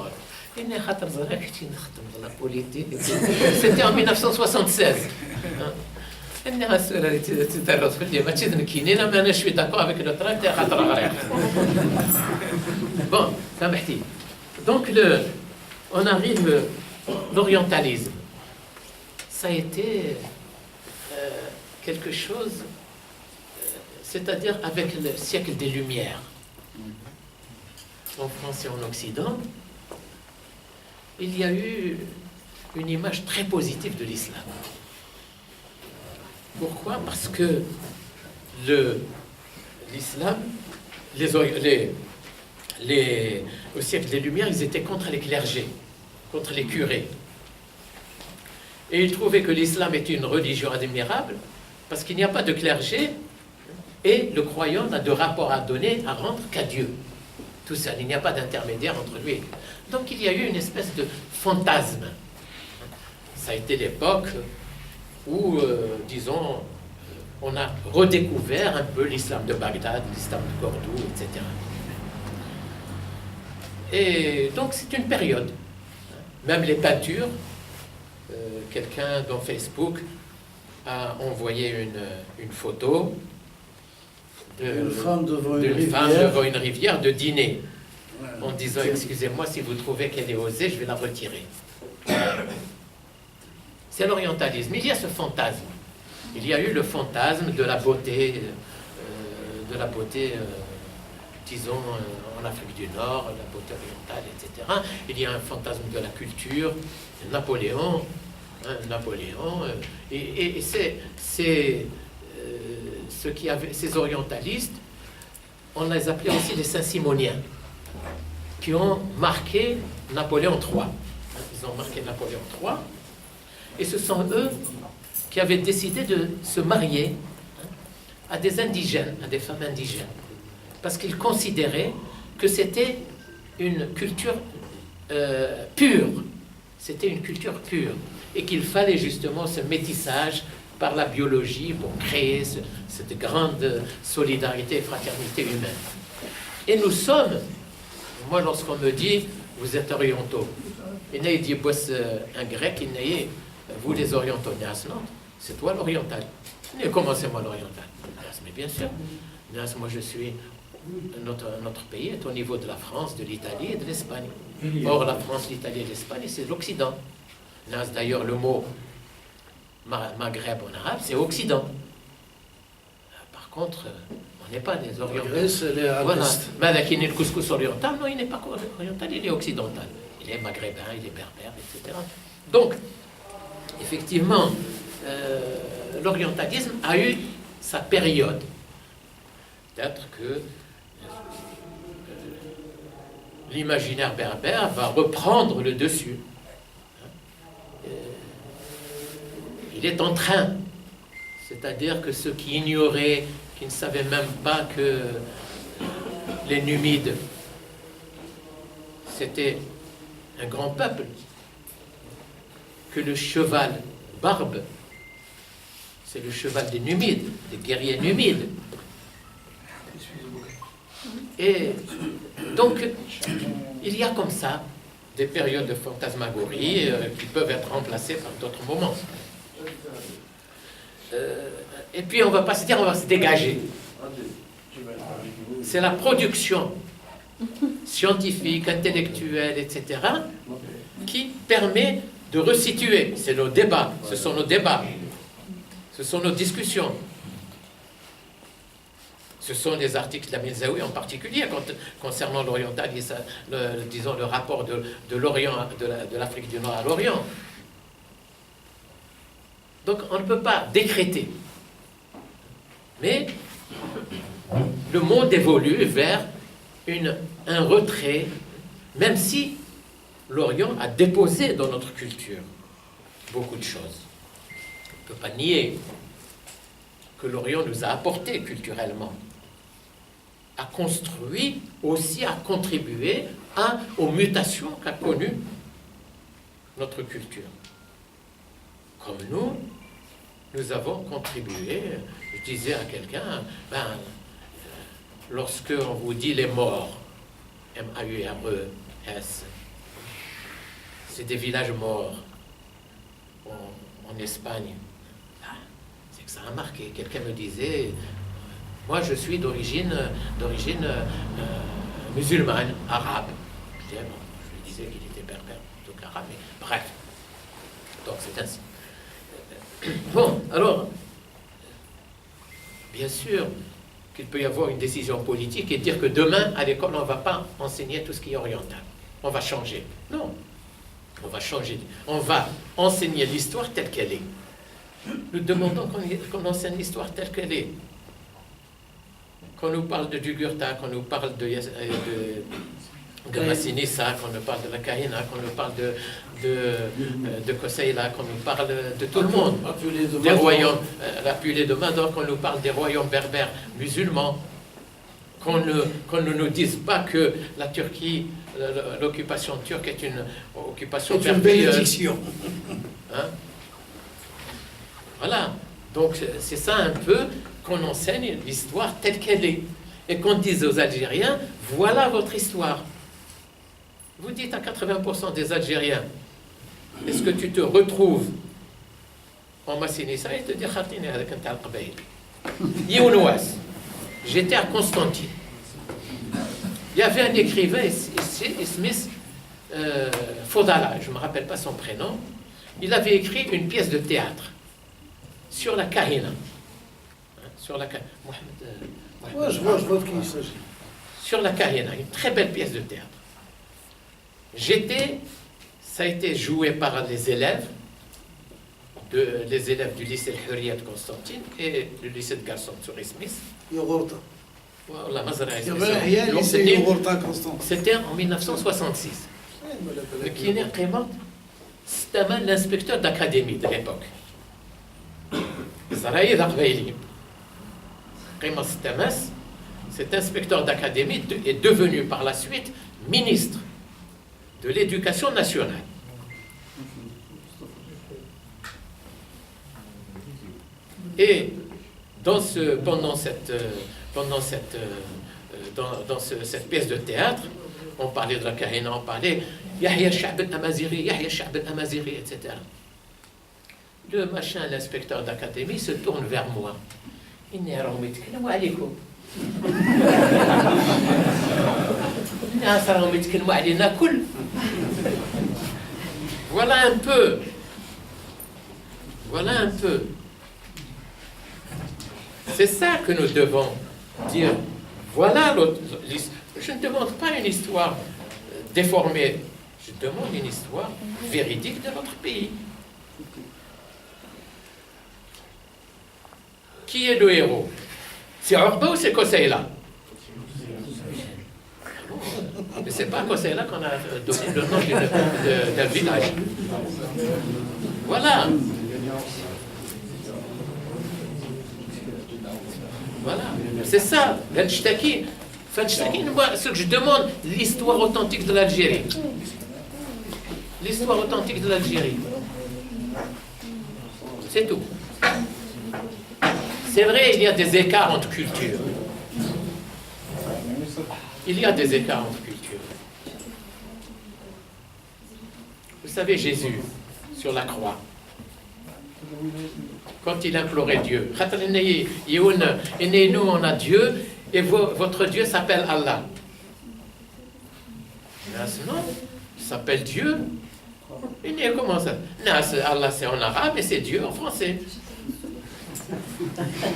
La politique. C'était en 1976. Je suis d'accord avec le tract. Bon, ça m'a dit. Donc, on arrive, l'orientalisme. Ça a été quelque chose, c'est-à-dire avec le siècle des Lumières, en France et en Occident, il y a eu une image très positive de l'islam. Pourquoi? Parce que l'islam, au siècle des Lumières, ils étaient contre les clergés, contre les curés. Et ils trouvaient que l'islam était une religion admirable parce qu'il n'y a pas de clergé et le croyant n'a de rapport à donner, à rendre qu'à Dieu. Tout ça, il n'y a pas d'intermédiaire entre lui et Dieu. Donc il y a eu une espèce de fantasme. Ça a été l'époque où, disons, on a redécouvert un peu l'islam de Bagdad, l'islam de Cordoue, etc. Et donc c'est une période. Même les peintures, quelqu'un dans Facebook a envoyé une photo d'une femme devant une rivière de dîner, en disant, excusez-moi, si vous trouvez qu'elle est osée, je vais la retirer. C'est l'orientalisme. Il y a ce fantasme. Il y a eu le fantasme de la beauté, disons, en Afrique du Nord, la beauté orientale, etc. Il y a un fantasme de la culture, Napoléon, et c'est ce qui avait ces orientalistes, on les appelait aussi les Saint-Simoniens, qui ont marqué Napoléon III. Ils ont marqué Napoléon III, et ce sont eux qui avaient décidé de se marier à des indigènes, à des femmes indigènes, parce qu'ils considéraient que c'était une culture pure, c'était une culture pure, et qu'il fallait justement ce métissage par la biologie pour créer cette grande solidarité et fraternité humaine. Et nous sommes, moi lorsqu'on me dit, vous êtes orientaux, et il dit, un grec, il dit, vous les orientaux, c'est toi l'oriental. Comment c'est moi l'oriental? Mais bien sûr, moi je suis, notre pays est au niveau de la France, de l'Italie et de l'Espagne. Or la France, l'Italie et l'Espagne, c'est l'Occident. D'ailleurs, le mot Maghreb en arabe, c'est Occident. Par contre, on n'est pas des orientaux. Voilà. Mais le couscous oriental, non, il n'est pas oriental, il est occidental. Il est maghrébin, il est berbère, etc. Donc, effectivement, l'orientalisme a eu sa période. Peut-être que l'imaginaire berbère va reprendre le dessus. Il est en train, c'est-à-dire que ceux qui ignoraient, qui ne savaient même pas que les Numides, c'était un grand peuple, que le cheval barbe, c'est le cheval des Numides, des guerriers Numides. Et donc, il y a comme ça des périodes de fantasmagorie qui peuvent être remplacées par d'autres moments. Et puis on ne va pas se dire, on va se dégager. C'est la production scientifique, intellectuelle, etc., qui permet de resituer. C'est nos débats, ce sont nos débats, ce sont nos discussions. Ce sont des articles d'Amil Zaoui en particulier concernant l'orientalisme, disons le rapport de l'Orient, de l'Afrique du Nord à l'Orient. Donc on ne peut pas décréter. Mais le monde évolue vers un retrait, même si l'Orient a déposé dans notre culture beaucoup de choses. ne peut pas nier que l'Orient nous a apporté culturellement, a construit aussi, a contribué aux mutations qu'a connues notre culture. Comme nous avons contribué. Je disais à quelqu'un, lorsque on vous dit les morts, M-A-U-R-E-S, c'est des villages morts en Espagne. C'est que ça a marqué. Quelqu'un me disait, moi je suis d'origine musulmane, arabe. Je lui disais qu'il était berbère, donc arabe, mais bref. Donc c'est ainsi. Bon, alors, bien sûr qu'il peut y avoir une décision politique et dire que demain, à l'école, on ne va pas enseigner tout ce qui est oriental. On va changer. Non, on va changer. On va enseigner l'histoire telle qu'elle est. Nous demandons qu'on enseigne l'histoire telle qu'elle est. Qu'on nous parle de Jugurtha, qu'on nous parle de Massinissa, qu'on nous parle de la Kahina, qu'on nous parle de Koseïla, qu'on nous parle de tout le monde, des royaumes, la Pulée de Mador, qu'on nous parle des royaumes berbères musulmans, qu'on ne nous dise pas que la Turquie, l'occupation turque est une occupation berbère. Hein? Voilà, donc c'est ça un peu, qu'on enseigne l'histoire telle qu'elle est, et qu'on dise aux Algériens, voilà votre histoire. Vous dites à 80% des Algériens, est-ce que tu te retrouves en Massinissa? Et te dire, j'étais à Constantine. Il y avait un écrivain, Smith Fodala, je ne me rappelle pas son prénom, il avait écrit une pièce de théâtre sur la Kahina. Sur la Kahina. Je vois de qui il s'agit. Sur la Kahina, une très belle pièce de théâtre. Ça a été joué par les élèves du lycée Hurriya de Constantine et du lycée de garçons sur Smith. C'était en 1966. Qui est c'était l'inspecteur d'académie de l'époque. Zaraïd Arbaïli. Cet inspecteur d'académie est devenu par la suite ministre de l'Éducation nationale. Et pendant cette pièce de théâtre, on parlait de la Kahina, on parlait Yahya Sha'b al-Amazighi, Yahya Sha'b al-Amazighi, etc. L'inspecteur d'académie se tourne vers moi. Voilà un peu. C'est ça que nous devons dire. Voilà l'autre. Je ne demande pas une histoire déformée. Je demande une histoire véridique de notre pays. Qui est le héros? C'est Urba ou c'est Koseïla? Mais c'est pas Koseïla qu'on a donné le nom d'un village. Voilà. Voilà. C'est ça. Moi, ce que je demande, l'histoire authentique de l'Algérie. L'histoire authentique de l'Algérie. C'est tout. C'est vrai, il y a des écarts entre cultures. Il y a des écarts entre cultures. Vous savez, Jésus, sur la croix, quand il implorait Dieu, nous on a Dieu, et votre Dieu s'appelle Allah. Non, il s'appelle Dieu. Et comment ça? Allah c'est en arabe et c'est Dieu en français.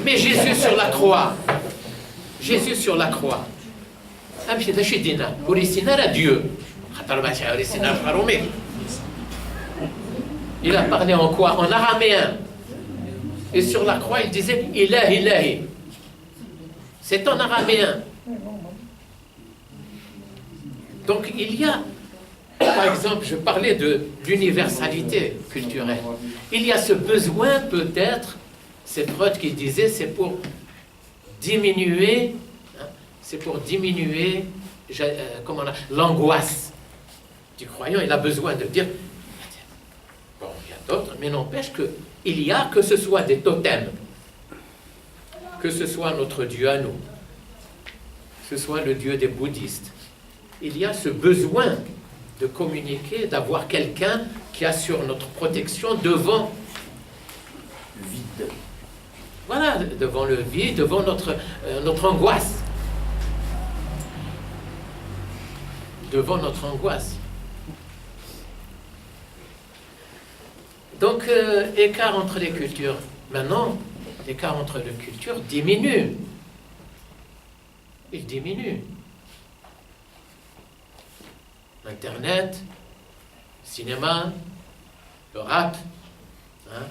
Mais Jésus sur la croix, Dieu. Il a parlé en quoi? En araméen. Et sur la croix, il disait Ilah, Ilahi. C'est en araméen. Donc il y a Par exemple, je parlais de l'universalité culturelle. Il y a ce besoin, peut-être, c'est Freud qui disait, c'est pour diminuer l'angoisse du croyant. Il a besoin de dire, bon, il y a d'autres, mais n'empêche qu'il y a, que ce soit des totems, que ce soit notre Dieu à nous, que ce soit le Dieu des bouddhistes, il y a ce besoin de communiquer, d'avoir quelqu'un qui assure notre protection devant le vide. Voilà, devant le vide, devant notre angoisse. Devant notre angoisse. Donc, écart entre les cultures. Maintenant, l'écart entre les cultures diminue. Il diminue. Internet, cinéma, le rap, hein,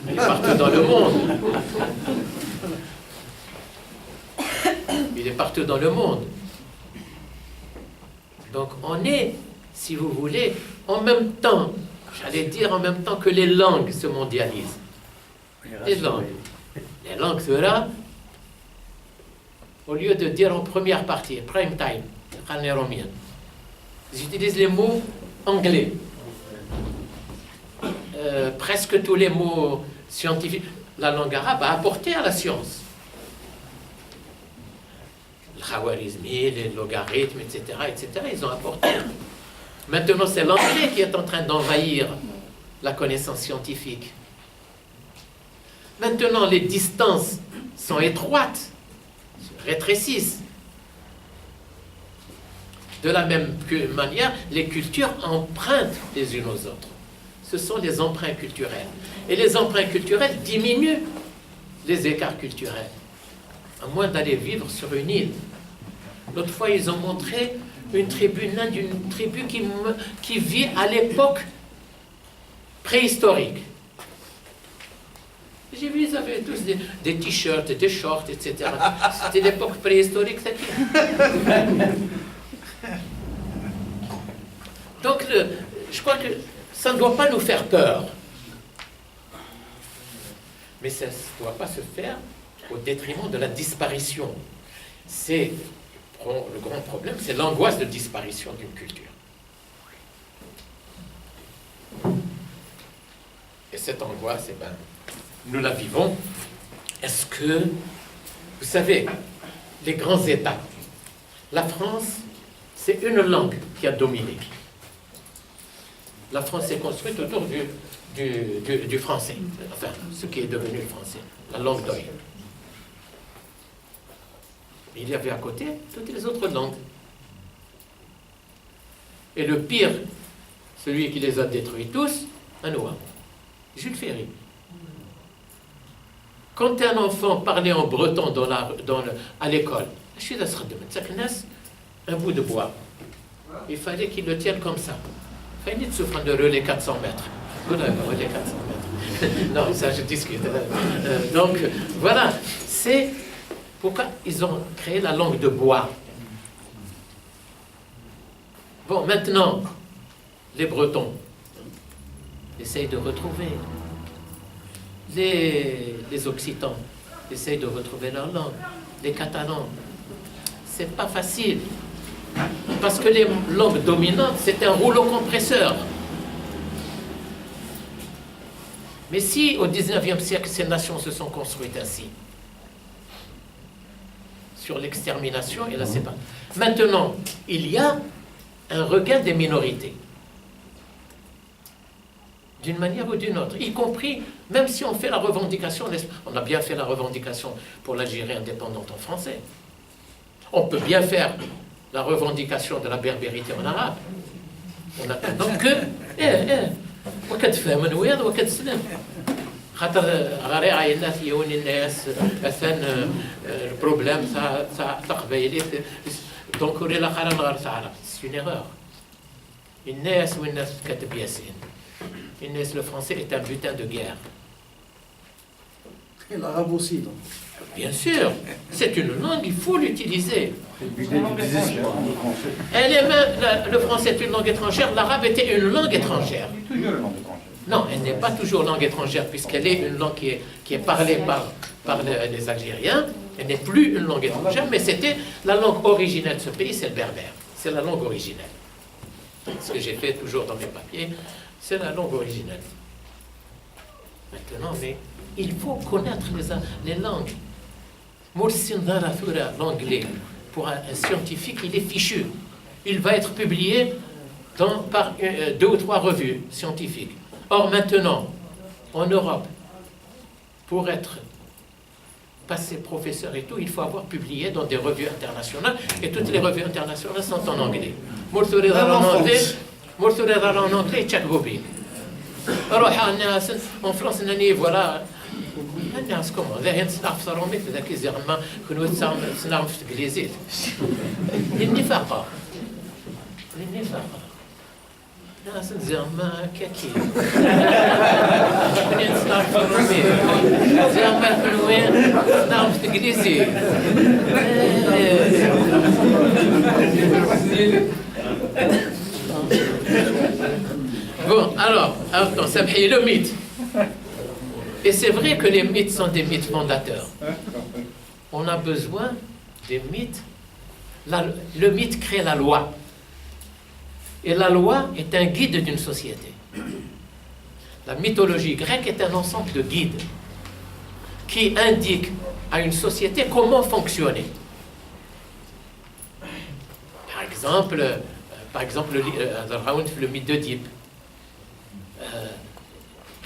il est partout dans le monde. Il est partout dans le monde. Donc on est, si vous voulez, en même temps, j'allais dire en même temps que les langues se mondialisent. Les langues sera, au lieu de dire en première partie, prime time, ils utilisent les mots anglais. Presque tous les mots scientifiques. La langue arabe a apporté à la science. Le khawarizmi, les logarithmes, etc., ils ont apporté. Maintenant, c'est l'anglais qui est en train d'envahir la connaissance scientifique. Maintenant, les distances sont étroites, rétrécissent. De la même manière, les cultures empruntent les unes aux autres. Ce sont les emprunts culturels. Et les emprunts culturels diminuent les écarts culturels, à moins d'aller vivre sur une île. L'autre fois, ils ont montré une tribu qui vit à l'époque préhistorique. J'ai vu, ils avaient tous des t-shirts, des shorts, etc. C'était l'époque préhistorique, c'est bien. Donc, je crois que ça ne doit pas nous faire peur. Mais ça ne doit pas se faire au détriment de la disparition. C'est le grand problème, c'est l'angoisse de disparition d'une culture. Et cette angoisse, nous la vivons. Est-ce que, vous savez, les grands États, la France, c'est une langue qui a dominé. La France s'est construite autour du français, enfin, ce qui est devenu le français, la langue d'oïl. Il y avait à côté toutes les autres langues. Et le pire, celui qui les a détruits tous, un noir, Jules Ferry. Quand un enfant parlait en breton à l'école, je suis un bout de bois, il fallait qu'il le tienne comme ça. Il faut souffrir de relais 400 mètres. Relais 400 mètres. Non, ça je discute. Donc, voilà, c'est pourquoi ils ont créé la langue de bois. Bon, maintenant, les Bretons essayent de retrouver. Les Occitans essayent de retrouver leur langue. Les Catalans, c'est pas facile. Parce que les langues dominantes, c'est un rouleau compresseur. Mais si, au XIXe siècle, ces nations se sont construites ainsi, sur l'extermination et la séparation. Maintenant, il y a un regain des minorités, d'une manière ou d'une autre, y compris, même si on fait la revendication, on a bien fait la revendication pour l'Algérie indépendante en français. On peut bien faire la revendication de la berbérité en arabe. En attendant que... وكتفهم وين وكتسلم خاطر غير عينات يوني الناس مثلا البروبليم تاع قبايلي دونك ولا الاخر نغير تعرف سي اون ايرور الناس والناس كاتب ياسين الناس le français est un butin de guerre Et l'arabe aussi, donc. Bien sûr, c'est une langue, il faut l'utiliser. Le français est une langue étrangère, l'arabe était une langue étrangère. Non, elle n'est pas toujours langue étrangère, puisqu'elle est une langue qui est parlée par les Algériens. Elle n'est plus une langue étrangère, mais c'était la langue originelle de ce pays, c'est le berbère. C'est la langue originelle. Ce que j'ai fait toujours dans mes papiers, c'est la langue originelle. Maintenant, mais il faut connaître les langues. L'anglais, pour un scientifique, il est fichu. Il va être publié par 2 ou 3 revues scientifiques. Or, maintenant, en Europe, pour être passé professeur et tout, il faut avoir publié dans des revues internationales, et toutes les revues internationales sont en anglais. En anglais, Tchakgobi. En France, voilà. الناس كومون ذا نستغفروا مثل ذاك زعما كنوا تسنعوا في الانجليزيت للنفاق ناس زعما كاكي كنوا نستغفروا زعما كنوا تسنعوا في الانجليزيت Bon, alors, samhi le mythe. Et c'est vrai que les mythes sont des mythes fondateurs. On a besoin des mythes. Le mythe crée la loi. Et la loi est un guide d'une société. La mythologie grecque est un ensemble de guides qui indiquent à une société comment fonctionner. Par exemple, le mythe d'Oedipe.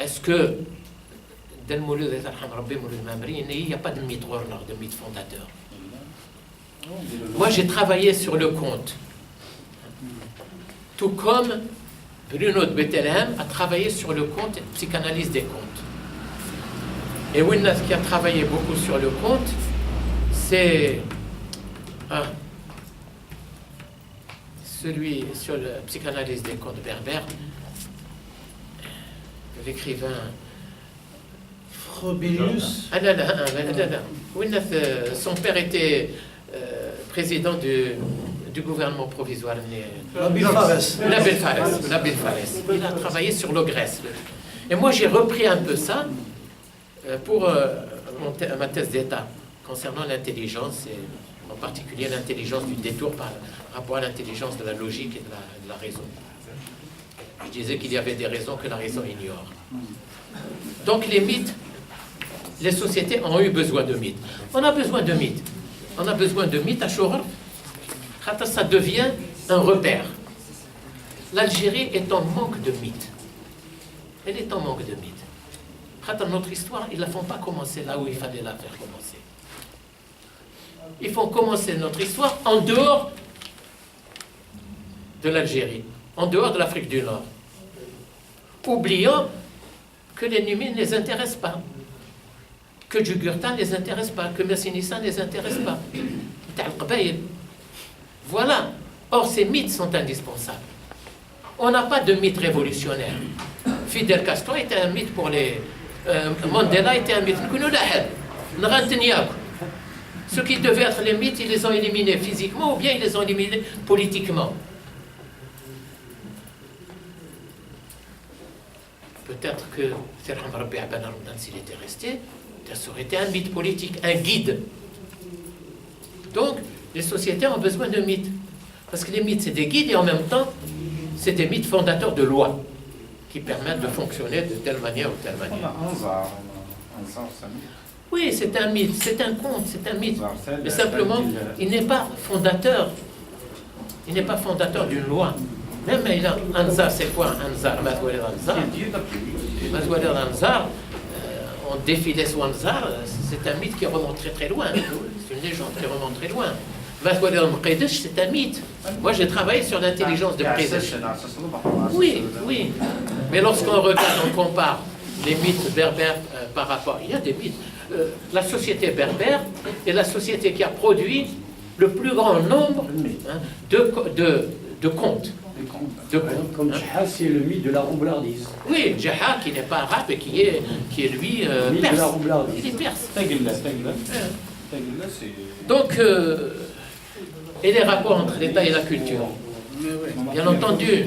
Est-ce que il n'y a pas de mythe fondateur. Moi, j'ai travaillé sur le conte. Tout comme Bruno de Bethléem a travaillé sur le conte et psychanalyse des contes. Et Winnas qui a travaillé beaucoup sur le conte, c'est celui sur la psychanalyse des contes berbères, l'écrivain Frobenius. Son père était président du gouvernement provisoire. Nabil Fares. Nabil Fares. Il a travaillé sur le Grèce. Et moi, j'ai repris un peu ça pour ma thèse d'État concernant l'intelligence, et en particulier l'intelligence du détour par rapport à l'intelligence de la logique et de la raison. Je disais qu'il y avait des raisons que la raison ignore. Donc les mythes, les sociétés ont eu besoin de mythes. On a besoin de mythes. On a besoin de mythes à Choror. Ça devient un repère. L'Algérie est en manque de mythes. Elle est en manque de mythes. Notre histoire, ils ne la font pas commencer là où il fallait la faire commencer. Ils font commencer notre histoire en dehors de l'Algérie, en dehors de l'Afrique du Nord, oubliant que les Numides ne les intéressent pas, que Jugurtha ne les intéresse pas, que Messinissa ne les intéresse pas. Voilà. Or, ces mythes sont indispensables. On n'a pas de mythe révolutionnaire. Fidel Castro était un mythe pour les... Mandela était un mythe. Ceux qui devaient être les mythes, ils les ont éliminés physiquement ou bien ils les ont éliminés politiquement. Peut-être que s'il était resté, ça aurait été un mythe politique, un guide. Donc, les sociétés ont besoin de mythes. Parce que les mythes, c'est des guides et en même temps, c'est des mythes fondateurs de lois qui permettent de fonctionner de telle manière ou telle manière. Oui, c'est un mythe, c'est un conte, c'est un mythe. Mais simplement, il n'est pas fondateur. Il n'est pas fondateur d'une loi. Même Anzar, c'est quoi Anzar? Mazoualed Anzar, on défilait sur Anzar, c'est un mythe qui remonte très très loin. C'est une légende qui remonte très loin. Mazoualed Mqedesh, c'est un mythe. Moi, j'ai travaillé sur l'intelligence de Mqedesh. Oui, oui. Mais lorsqu'on regarde, on compare les mythes berbères par rapport... Il y a des mythes. La société berbère est la société qui a produit le plus grand nombre de contes. De Par exemple, comme Jaha, c'est le mythe de la roublardise. Oui, Jaha, qui n'est pas arabe et qui est lui Le mythe de perse. la roublardise. Il est perse. Tagilla, Donc, et les rapports entre l'État et la culture. Bien entendu,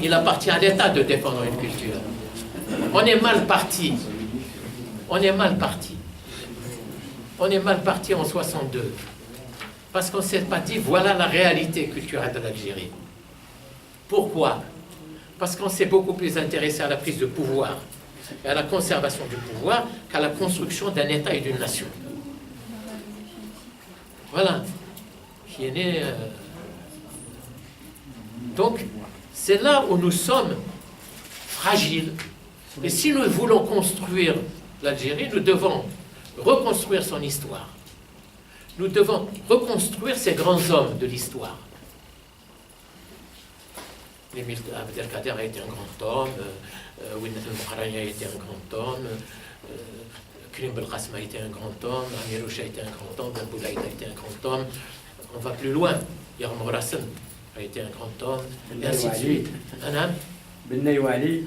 il appartient à l'État de défendre une culture. On est mal parti. On est mal parti. On est mal parti en 62. Parce qu'on ne s'est pas dit, voilà la réalité culturelle de l'Algérie. Pourquoi? Parce qu'on s'est beaucoup plus intéressé à la prise de pouvoir et à la conservation du pouvoir qu'à la construction d'un État et d'une nation. Voilà. Qui est né. Donc, c'est là où nous sommes fragiles. Et si nous voulons construire l'Algérie, nous devons reconstruire son histoire. Nous devons reconstruire ces grands hommes de l'histoire. Abdelkader a été un grand homme, Winnet el-Mokhrani a été un grand homme, Karim Belkacem a été un grand homme, Amir Oucha a été un grand homme, Ben Boulaïd a été un grand homme. On va plus loin. Yarmour Hassan a été un grand homme, et ainsi de suite. Ben Naïwali.